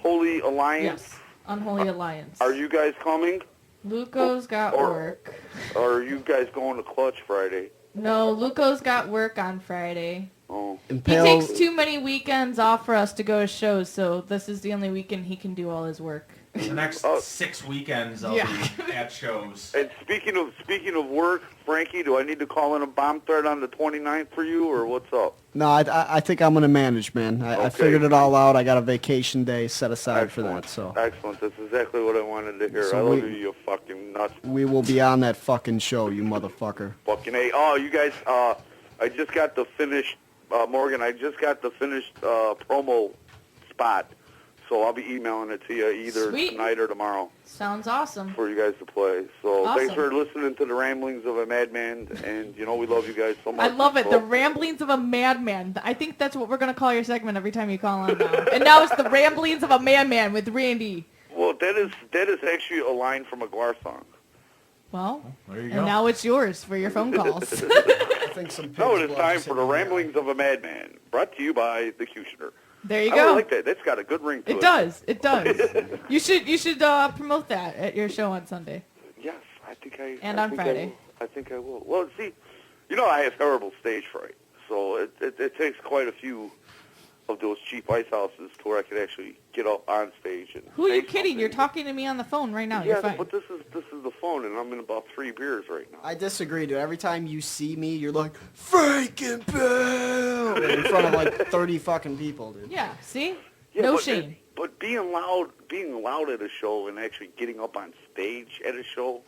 K: Holy Alliance.
C: Yes, Unholy Alliance.
K: Are you guys coming?
C: Luco's got work.
K: Or are you guys going to Clutch Friday?
C: No, Luco's got work on Friday.
K: Oh.
C: He takes too many weekends off for us to go to shows, so this is the only weekend he can do all his work.
B: The next 6 weekends I'll be at shows.
K: And speaking of work, Frankie, do I need to call in a bomb threat on the 29th for you, or what's up?
D: No, I think I'm going to manage, man. I figured it all out. I got a vacation day set aside for that, so.
K: Excellent. That's exactly what I wanted to hear.
D: So
K: I love you, you fucking nuts.
D: We will be on that fucking show, you motherfucker.
K: Fucking A. Oh, you guys, I just got the finished, Morgan, I just got the finished promo spot. So I'll be emailing it to you either tonight or tomorrow.
C: Sounds awesome.
K: For you guys to play. So thanks
C: Awesome.
K: for listening to the ramblings of a madman, and you know we love you guys so much.
C: I love it.
K: So,
C: The ramblings of a madman. I think that's what we're going to call your segment every time you call on now. And now it's the ramblings of a madman with Randy.
K: well, that is actually a line from a Guar song.
C: Well,
B: there you
C: and now it's yours for your phone calls.
D: I think some
K: No, it is time for the ramblings of a madman, brought to you by the Cushioner.
C: There you
K: I
C: go.
K: really like that. That's got a good ring to it.
C: It does. It does. You should promote that at your show on Sunday.
K: Yes, I think I.
C: And
K: I
C: on
K: think
C: Friday.
K: I think I will. Well, see, you know I have terrible stage fright, so it takes quite a few of those cheap ice houses to where I could actually get up on stage and.
C: Who are you
K: say
C: kidding?
K: something.
C: You're talking to me on the phone right now.
K: Yeah,
C: You're fine.
K: but this is the phone, and I'm in about 3 beers right now.
D: I disagree, dude. Every time you see me, you're like, Franken Bill! In front of like 30 fucking people, dude.
C: Yeah, see?
K: Yeah,
C: no
K: but
C: shame.
K: But being loud at a show and actually getting up on stage at a show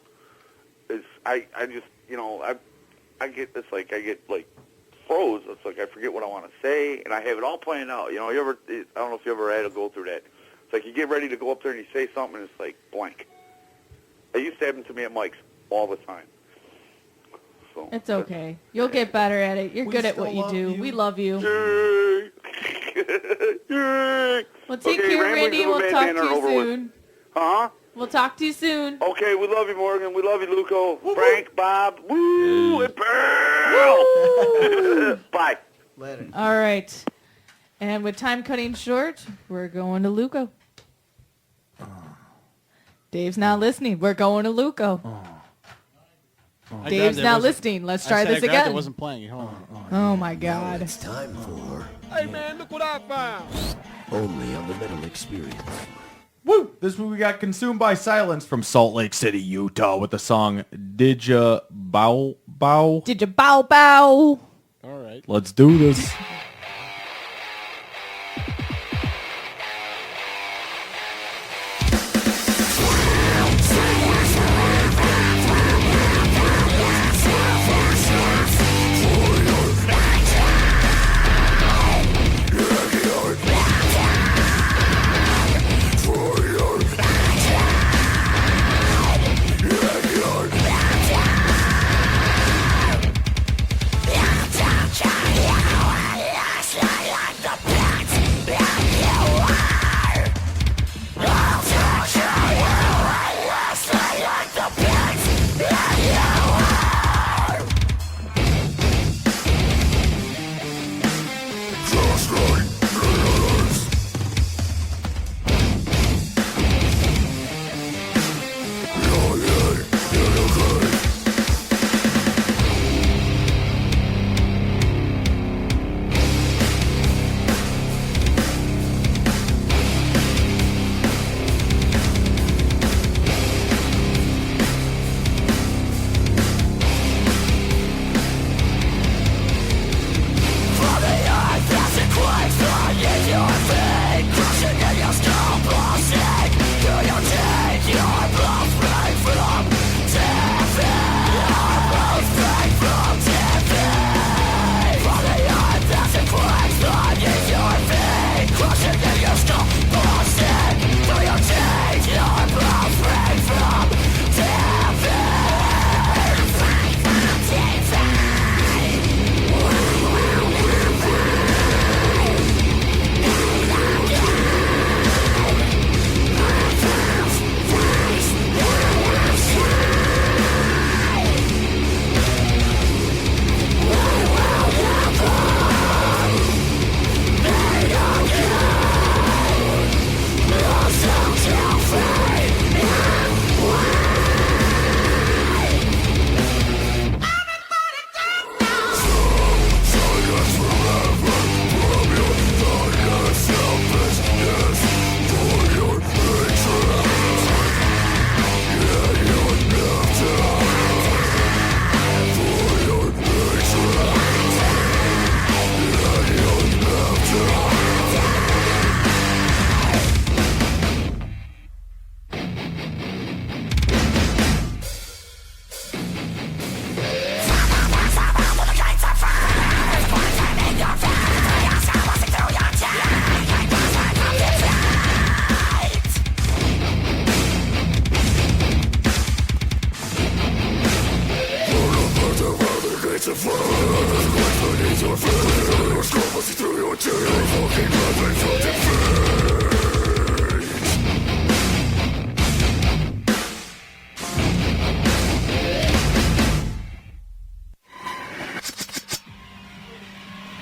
K: is I just I get this I get froze. It's like I forget what I want to say, and I have it all planned out. You know, I don't know if you ever had to go through that. It's like you get ready to go up there and you say something, and it's like blank. It used to happen to me at Mike's all the time. So
C: It's okay. You'll get better at it. You're good at what you do. We love you. Well, take care, Randy. We'll talk to you soon.
K: Huh?
C: We'll talk to you soon.
K: Okay, we love you, Morgan. We love you, Luco. Frank, Bob. Woo! And Pearl! Bye.
D: Later.
C: All right. And with time cutting short, we're going to Luco. Dave's not listening. We're going to Luco.
F: I
C: Dave's
F: grabbed it,
C: now
F: wasn't-
C: listening. Let's
F: I
C: try
F: said
C: this
F: I grabbed
C: again.
F: It wasn't playing. Hold on.
C: Oh my God.
N: It's time for
F: Hey man, look what I found.
N: Only on the Metal Experience.
B: Woo! This week we got Consumed by Silence from Salt Lake City, Utah with the song Did Ya Bow Bow?
C: Did you bow bow?
F: All right.
B: Let's do this.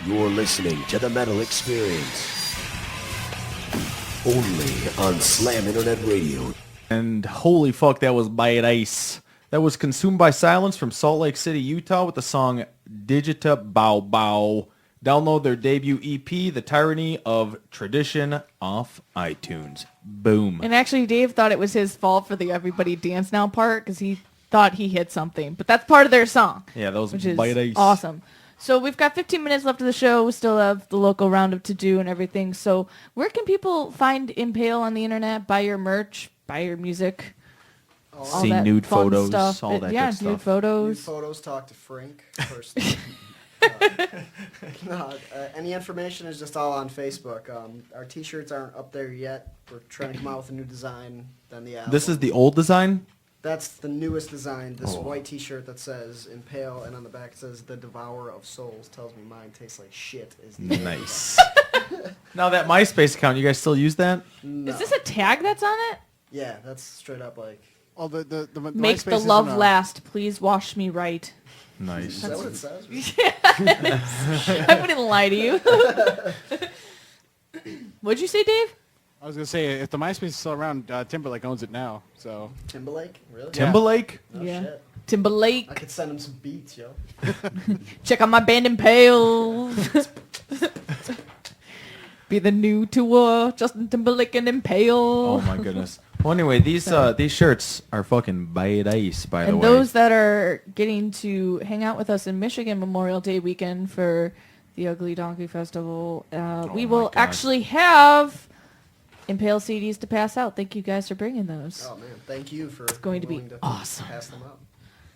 N: You're listening to the Metal Experience. Only on Slam Internet Radio.
B: And holy fuck, that was Bite Ice. That was Consumed by Silence from Salt Lake City, Utah with the song Digita Bow Bow. Download their debut EP, The Tyranny of Tradition, off iTunes. Boom.
C: And actually, Dave thought it was his fault for the Everybody Dance Now part because he thought he hit something. But that's part of their song.
B: Yeah, that was
C: which is
B: Bite Ice.
C: awesome. So we've got 15 minutes left of the show. We still have the local roundup to do and everything. So where can people find Impale on the internet, buy your merch, buy your music? all
B: See
C: that
B: nude
C: fun
B: photos,
C: stuff.
B: all that
C: yeah,
B: good
C: nude
B: stuff.
C: photos.
D: Nude photos, talk to Frank personally. Any information is just all on Facebook. Our T-shirts aren't up there yet. We're trying to come out with a new design. Then the album.
B: This is the old design?
D: That's the newest design. This
B: Oh.
D: white T-shirt that says Impale, and on the back it says "The Devourer of Souls." Tells me mine tastes like shit. Is the
B: Nice. Now that MySpace account, you guys still use that?
D: No.
C: Is this a tag that's on it?
D: Yeah, that's straight up like.
F: Oh, the
C: Make
F: MySpace
C: the
F: isn't
C: love
F: a-
C: last. Please wash me right.
B: Nice.
D: Is that what it says?
C: I wouldn't lie to you. What'd you say, Dave?
F: I was gonna say if the MySpace is still around, Timberlake owns it now. So
D: Timberlake, really?
B: Timberlake?
D: No
C: Yeah.
D: shit.
C: Timberlake.
D: I could send him some beats, yo.
C: Check out my band Impale. Be the new tour, Justin Timberlake and Impale.
B: Oh my goodness. Well, anyway, these shirts are fucking badass, by the way.
C: And those that are getting to hang out with us in Michigan Memorial Day weekend for the Ugly Donkey Festival, we will actually have Impale CDs to pass out. Thank you guys for bringing those.
D: Oh man, thank you for.
C: It's going to be
D: willing
C: awesome.
D: Pass them out.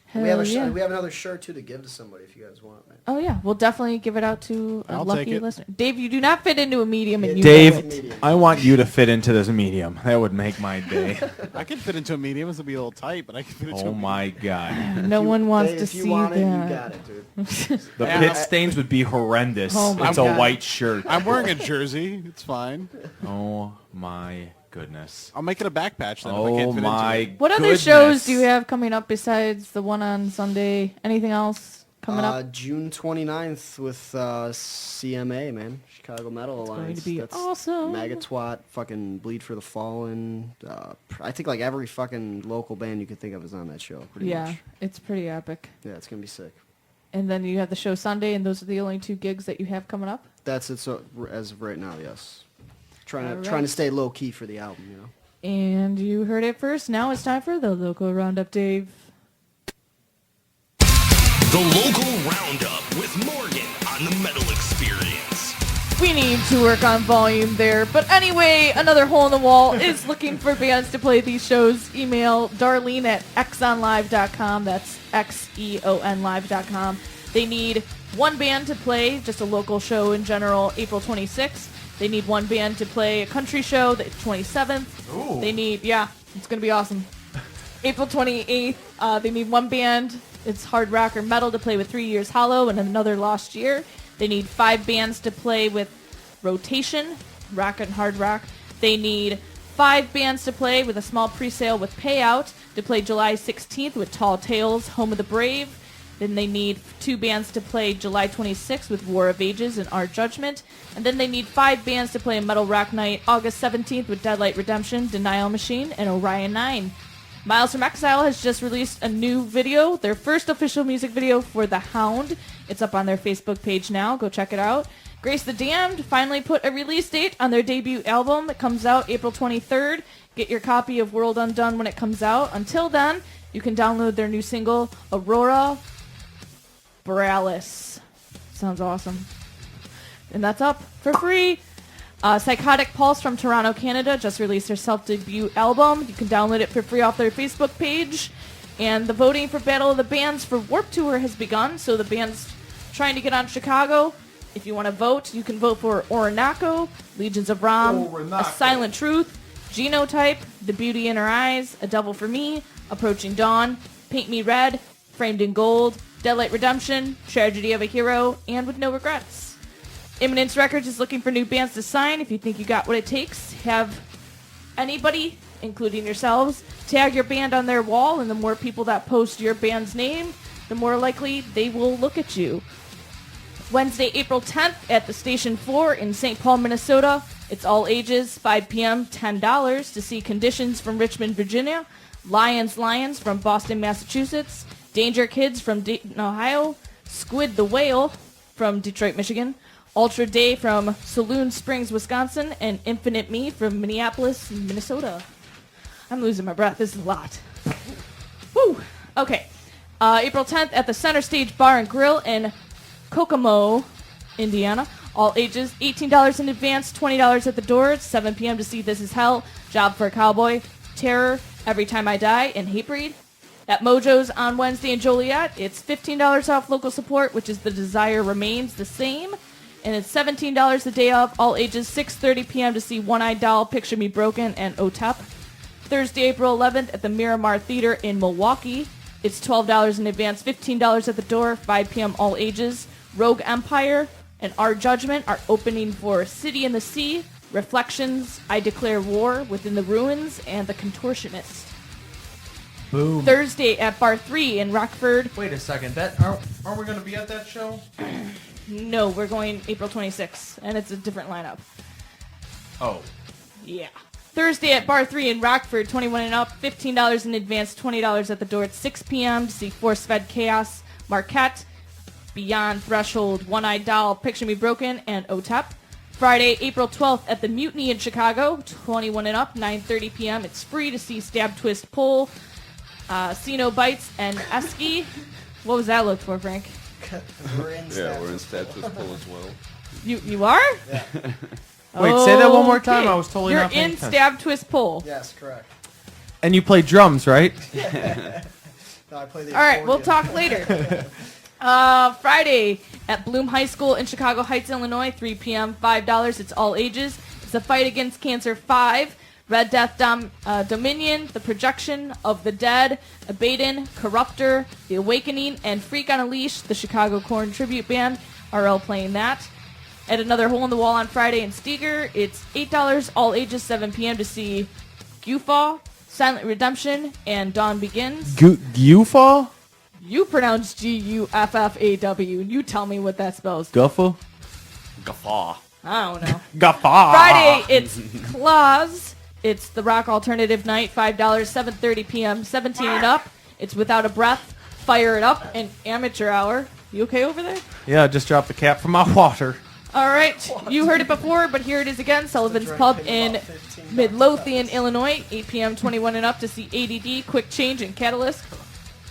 C: Hell
D: We have
C: yeah.
D: we have another shirt too to give to somebody if you guys want, man.
C: Oh yeah, we'll definitely give it out to a
F: I'll
C: lucky
F: take it.
C: listener. Dave, you do not fit into a medium, and you know
B: Dave,
C: it.
B: I want you to fit into this medium. That would make my day.
F: I can fit into a medium. This will be a little tight, but I can fit into a
B: Oh
F: medium.
B: my god.
C: No one wants
D: Dave,
C: to
D: if you
C: see
D: want
C: that.
D: it, you got it, dude.
B: The pit stains would be horrendous.
C: Oh my
B: it's a
C: God.
B: white shirt.
F: I'm wearing a jersey. It's fine.
B: Oh my goodness.
F: I'll make it a back patch then if I
B: Oh
F: can't fit
B: my
F: into it.
C: What other
B: goodness.
C: shows do you have coming up besides the one on Sunday? Anything else coming up?
D: June 29th with CMA, man. Chicago Metal
C: It's going
D: Alliance.
C: to be awesome.
D: Magatwat, fucking Bleed for the Fallen. I think like every fucking local band you could think of is on that show. Pretty
C: Yeah,
D: much.
C: it's pretty epic.
D: Yeah, it's gonna be sick.
C: And then you have the show Sunday, and those are the only 2 gigs that you have coming up?
D: That's it. So as of right now, yes. Trying
C: Alright.
D: to stay low key for the album, you know.
C: And you heard it first. Now it's time for the local roundup, Dave.
L: The local roundup with Morgan on the Metal Experience.
C: We need to work on volume there. But anyway, Another Hole in the Wall is looking for bands to play these shows. Email Darlene at xonlive.com. That's xeonlive.com. They need one band to play, just a local show in general, April 26th. They need one band to play a country show, the 27th.
B: Ooh.
C: They need, yeah, it's going to be awesome. April 28th, they need one band, it's hard rock or metal, to play with 3 Years Hollow and Another Lost Year. They need 5 bands to play with Rotation, rock and hard rock. They need 5 bands to play with a small pre-sale with Payout to play July 16th with Tall Tales, Home of the Brave. Then they need 2 bands to play July 26th with War of Ages and Our Judgment. And then they need 5 bands to play a Metal Rock Night August 17th with Deadlight Redemption, Denial Machine, and Orion 9. Miles from Exile has just released a new video, their first official music video for The Hound. It's up on their Facebook page now. Go check it out. Grace the Damned finally put a release date on their debut album. It comes out April 23rd. Get your copy of World Undone when it comes out. Until then, you can download their new single, Aurora Borealis. Sounds awesome. And that's up for free. Psychotic Pulse from Toronto, Canada just released their self-debut album. You can download it for free off their Facebook page. And the voting for Battle of the Bands for Warped Tour has begun, so the band's trying to get on Chicago. If you want to vote, you can vote for Orinoco, Legions of Ram, A Silent Truth, Genotype, The Beauty in Her Eyes, A Devil for Me, Approaching Dawn, Paint Me Red, Framed in Gold, Deadlight Redemption, Tragedy of a Hero, and With No Regrets. Imminence Records is looking for new bands to sign. If you think you got what it takes, have anybody, including yourselves, tag your band on their wall, and the more people that post your band's name, the more likely they will look at you. Wednesday, April 10th at the Station 4 in St. Paul, Minnesota. It's all ages, 5 p.m., $10 to see Conditions from Richmond, Virginia, Lions from Boston, Massachusetts, Danger Kids from Dayton, Ohio, Squid the Whale from Detroit, Michigan, Ultra Day from Saloon Springs, Wisconsin, and Infinite Me from Minneapolis, Minnesota. I'm losing my breath. This is a lot. Woo! Okay. April 10th at the Center Stage Bar and Grill in Kokomo, Indiana. All ages, $18 in advance, $20 at the door. It's 7 p.m. to see This Is Hell, Job for a Cowboy, Terror, Every Time I Die, and Hatebreed. At Mojo's on Wednesday in Joliet, it's $15 off local support, which is The Desire Remains the Same. And it's $17 the day of, all ages, 6:30 p.m. to see One-Eyed Doll, Picture Me Broken, and OTEP. Thursday, April 11th at the Miramar Theater in Milwaukee. It's $12 in advance, $15 at the door, 5 p.m. all ages. Rogue Empire and Our Judgment are opening for City in the Sea, Reflections, I Declare War, Within the Ruins, and The Contortionist.
B: Boom.
C: Thursday at Bar 3 in Rockford.
B: Wait a second. Aren't we going to be at that show?
C: No, we're going April 26th, and it's a different lineup.
B: Oh.
C: Yeah. Thursday at Bar 3 in Rockford, 21 and up, $15 in advance, $20 at the door at 6 p.m. to see Force Fed Chaos, Marquette, Beyond Threshold, One-Eyed Doll, Picture Me Broken, and OTEP. Friday, April 12th at the Mutiny in Chicago, 21 and up, 9:30 p.m. It's free to see Stab, Twist, Pull, Sino Bites, and Esky. What was that look for, Frank?
E: We're in Stab, Twist, Pull as well.
C: You are?
D: Yeah.
B: Wait, say that one more time.
C: Okay.
B: I was totally
C: You're
B: not paying
C: in
B: attention.
C: Stab, Twist, Pull.
D: Yes, correct.
B: And you play drums, right?
D: No, I play the
C: All right, we'll
D: accordion.
C: talk later. Friday at Bloom High School in Chicago Heights, Illinois, 3 p.m., $5. It's all ages. It's the Fight Against Cancer 5, Red Death Dominion, The Projection of the Dead, Abaddon, Corruptor, The Awakening, and Freak on a Leash, the Chicago Corn Tribute Band, are all playing that. At another Hole in the Wall on Friday in Steger, it's $8, all ages, 7 p.m. to see Gufaw, Silent Redemption, and Dawn Begins.
B: Gufaw?
C: You pronounce Guffaw. You tell me what that spells.
B: Guffaw?
E: Guffaw.
C: I don't know.
B: Guffaw.
C: Friday, it's Claws. It's the Rock Alternative Night, $5, 7:30 p.m., 17 and up. It's Without a Breath, Fire It Up, and Amateur Hour. You okay over there?
B: Yeah, just dropped the cap from my water.
C: All right. You heard it before, but here it is again. Sullivan's Pub in Midlothian, Illinois, 8 p.m., 21 and up to see ADD, Quick Change, and Catalyst.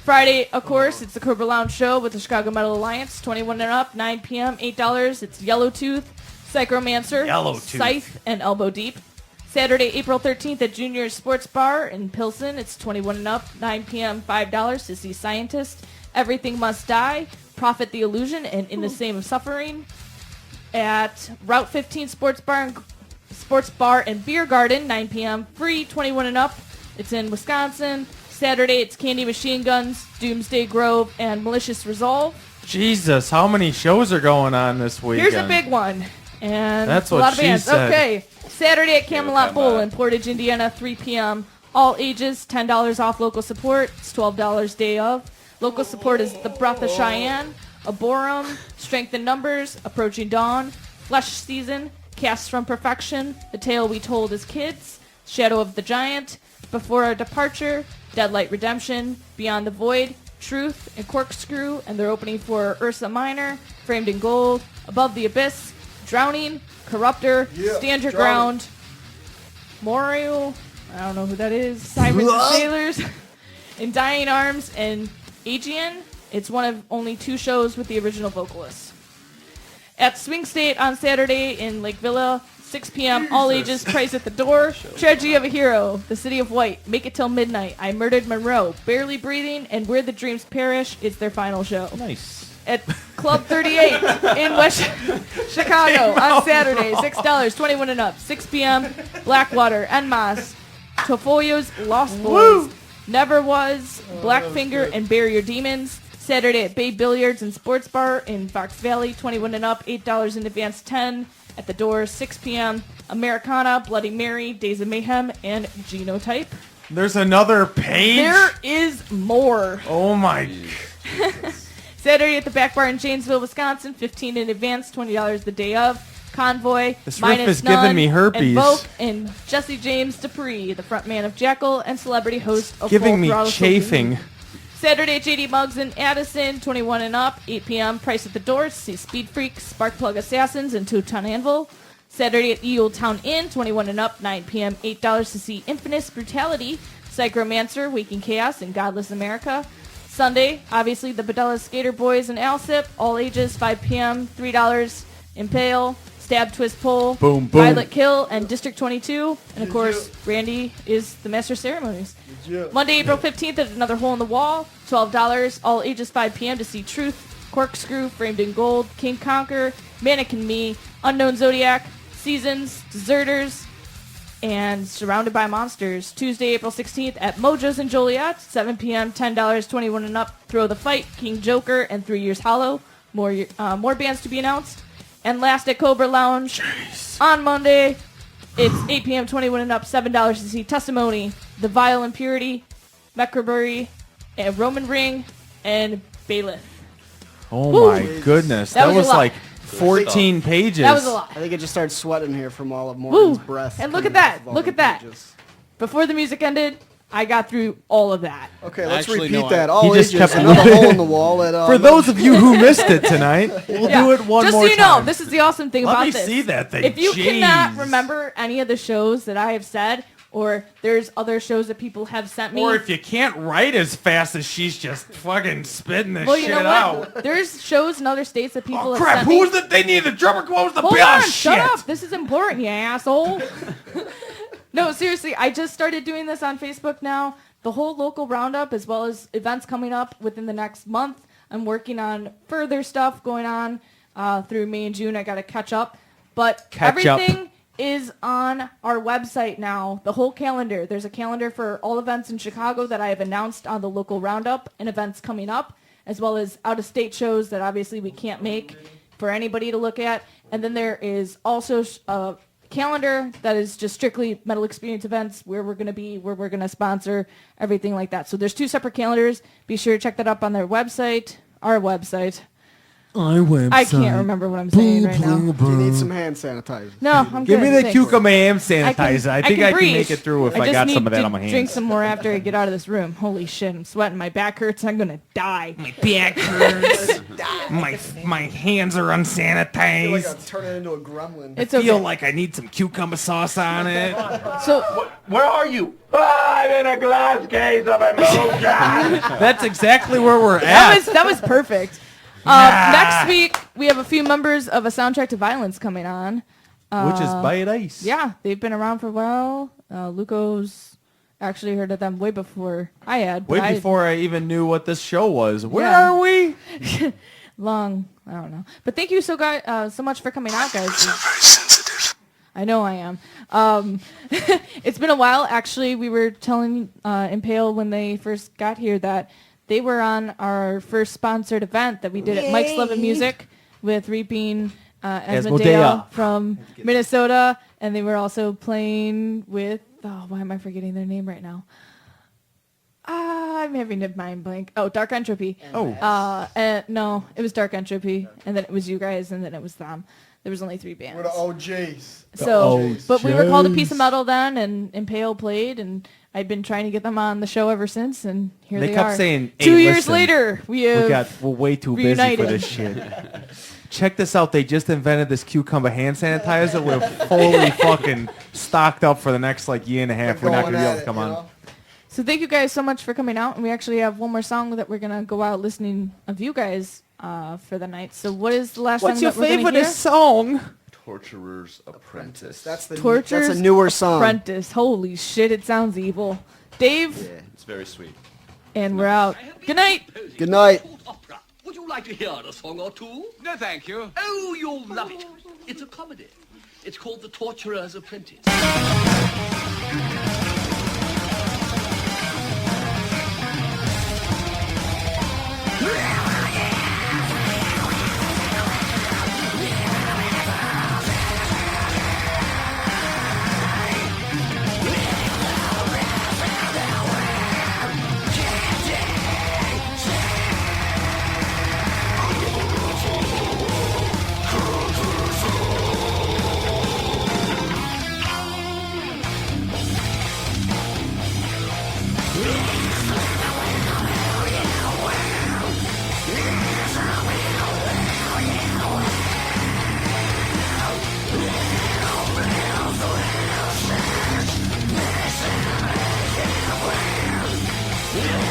C: Friday, of course, it's the Cobra Lounge Show with the Chicago Metal Alliance, 21 and up, 9 p.m., $8. It's Yellowtooth, Psychromancer,
B: Yellowtooth.
C: Scythe, and Elbow Deep. Saturday, April 13th at Junior's Sports Bar in Pilsen. It's 21 and up, 9 p.m., $5 to see Scientist, Everything Must Die, Prophet the Illusion, and In the Same of Suffering. At Route 15 Sports Bar and Beer Garden, 9 p.m., free, 21 and up. It's in Wisconsin. Saturday, it's Candy Machine Guns, Doomsday Grove, and Malicious Resolve.
B: Jesus, how many shows are going on this weekend?
C: Here's a big one. And
B: That's
C: a
B: what
C: lot of
B: she
C: bands.
B: said.
C: Okay. Saturday at Camelot
E: come
C: Bowl
E: on.
C: in Portage, Indiana, 3 p.m. All ages, $10 off local support. It's $12 day of. Local support is The Breath of Cheyenne, Aborum, Strength in Numbers, Approaching Dawn, Flesh Season, Cast from Perfection, The Tale We Told as Kids, Shadow of the Giant, Before Our Departure, Deadlight Redemption, Beyond the Void, Truth, and Corkscrew, and they're opening for Ursa Minor, Framed in Gold, Above the Abyss, Drowning, Corruptor, Stand Your Ground, Morio, I don't know who that is, Sirens and Sailors, In Dying Arms, and Aegean. It's one of only 2 shows with the original vocalists. At Swing State on Saturday in Lake Villa, 6 p.m., all ages, price at the door. Tragedy of a Hero, The City of White, Make It Till Midnight, I Murdered Monroe, Barely Breathing, and Where the Dreams Perish is their final show.
B: Nice.
C: At Club 38 in West Chicago on Saturday, $6, 21 and up, 6 p.m., Blackwater, Enmas, Tofolio's Lost Boys, Never Was, Blackfinger, and Bury Your Demons. Saturday at Bay Billiards and Sports Bar in Fox Valley, 21 and up, $8 in advance, 10 at the door, 6 p.m. Americana, Bloody Mary, Days of Mayhem, and Genotype.
B: There's another page?
C: There is more.
B: Oh my.
C: Saturday at the Back Bar in Janesville, Wisconsin, 15 in advance, $20 the day of. Convoy,
B: This riff
C: Minus
B: is giving
C: None,
B: me herpes.
C: and Vogue, and Jesse James Dupree, the frontman of Jekyll and celebrity host of
B: Giving
C: Full
B: me
C: Throttle
B: chafing.
C: Social. Saturday at JD Muggs in Addison, 21 and up, 8 p.m. Price at the door. See Speed Freaks, Sparkplug Assassins, and Two Ton Anvil. Saturday at the Old Town Inn, 21 and up, 9 p.m. $8 to see Infamous Brutality, Psychromancer, Waking Chaos, and Godless America. Sunday, obviously the Bedella Skater Boys and Alsip, all ages, 5 p.m. $3. Impale, Stab, Twist, Pull,
B: Boom, boom.
C: Violet Kill, and District 22. And of course, Randy is the Master of Ceremonies. Monday, April 15th at another Hole in the Wall, $12, all ages, 5 p.m. to see Truth, Corkscrew, Framed in Gold, King Conquer, Mannequin Me, Unknown Zodiac, Seasons, Deserters, and Surrounded by Monsters. Tuesday, April 16th at Mojo's in Joliet, 7 p.m., $10, 21 and up, Throw the Fight, King Joker, and 3 Years Hollow. More bands to be announced. And last at Cobra Lounge on Monday, it's 8 p.m., 21 and up, $7 to see Testimony, The Vile Impurity, Meckerbury, and Roman Ring, and Bailiff.
B: Oh
C: Woo.
B: my goodness.
C: That was a lot.
B: like 14 pages.
C: That was a lot.
D: I think it just started sweating here from all of Morgan's
C: Woo!
D: breath.
C: And look
D: coming
C: at
D: off of
C: that.
D: all
C: Look
D: the
C: at that.
D: pages.
C: Before the music ended, I got through all of that.
D: Okay, let's
F: Actually,
D: repeat
F: no,
D: that.
F: I-
D: All
B: He just
D: ages,
B: kept
D: another hole in the wall.
B: For those of you who missed it tonight, we'll do it one
C: Just
B: more
C: so you know,
B: time.
C: this is the awesome thing
B: Let
C: about
B: me
C: this.
B: see that thing.
C: If you
B: Jeez.
C: cannot remember any of the shows that I have said, or there's other shows that people have sent me.
B: Or if you can't write as fast as she's just fucking spitting this
C: well,
B: shit
C: you know
B: out.
C: what? There's shows in other states that people
B: Oh
C: have
B: crap!
C: sent
B: Who
C: me.
B: was the? They need the drummer. What was the?
C: Hold
B: oh,
C: on,
B: shit.
C: shut up. This is important, you asshole. No, seriously, I just started doing this on Facebook now. The whole local roundup, as well as events coming up within the next month. I'm working on further stuff going on through May and June. I got to catch up. But everything is on our website now. The whole calendar. There's a calendar for all events in Chicago that I have announced on the local roundup and events coming up, as well as out-of-state shows that obviously we can't make for anybody to look at. And then there is also a calendar that is just strictly Metal Experience events, where we're going to be, where we're going to sponsor, everything like that. So there's 2 separate calendars. Be sure to check that up on their website, our website. I can't remember what I'm saying right now.
D: Do you need some hand sanitizer?
C: No, I'm
B: Give
C: good.
B: me the
C: Thanks.
B: cucumber ham sanitizer. I think I can
C: breathe.
B: make it through if I
C: just
B: got
C: need
B: some of that
C: to
B: on my hands.
C: drink some more after I get out of this room. Holy shit, I'm sweating. My back hurts. I'm gonna die.
B: My back hurts. my hands are
D: I feel like
B: unsanitized.
D: I'm turning into a gremlin.
C: It's
B: I feel
C: okay.
B: like I need some cucumber sauce on it.
C: So
A: Where are you? I'm in a glass case of emotion.
B: That's exactly where we're at.
C: that was perfect. Next week we have a few members of A Soundtrack to Violence coming on.
B: Which is Bite Ice.
C: Yeah, they've been around for a while. Luco's actually heard of them way before I had. but
B: Way before I even knew what this show was. Where
C: Yeah.
B: are we?
C: I don't know. But thank you so much for coming out, guys.
L: Very sensitive.
C: I know I am. It's been a while. Actually, we were telling Impale when they first got here that they were on our first sponsored event that we did at Mike's Love and Music with Reaping Asmodea from Minnesota. And they were also playing with, why am I forgetting their name right now? I'm having a mind blank. Oh, Dark Entropy. No, it was Dark Entropy. And then it was you guys, and then it was them. There was only 3 bands.
D: We're the OGs.
C: But we were called A Piece of Metal then, and Impale played, and I'd been trying to get them on the show ever since, and here they are.
B: They kept saying, hey,
C: 2 years
B: listen,
C: later, we're
B: way too
C: reunited.
B: busy for this shit. Check this out. They just invented this cucumber hand sanitizer. We're fully fucking stocked up for the next year and a half. We're not going to be able to come on.
C: So thank you guys so much for coming out, and we actually have one more song that we're going to go out listening of you guys for the night. So what is the last
B: What's
C: song
B: your
C: that we're gonna
B: favorite
C: hear?
B: song?
E: Torturer's Apprentice.
D: That's
C: Torture's
D: a newer song.
C: Apprentice. Holy shit, it sounds evil. Dave,
E: It's very sweet.
C: and we're out. Good night.
D: Good night.
L: Opera. Would you like to hear a song or two?
I: No, thank you.
L: Oh, you'll love it. It's a comedy. It's called The Torturer's Apprentice. Yeah.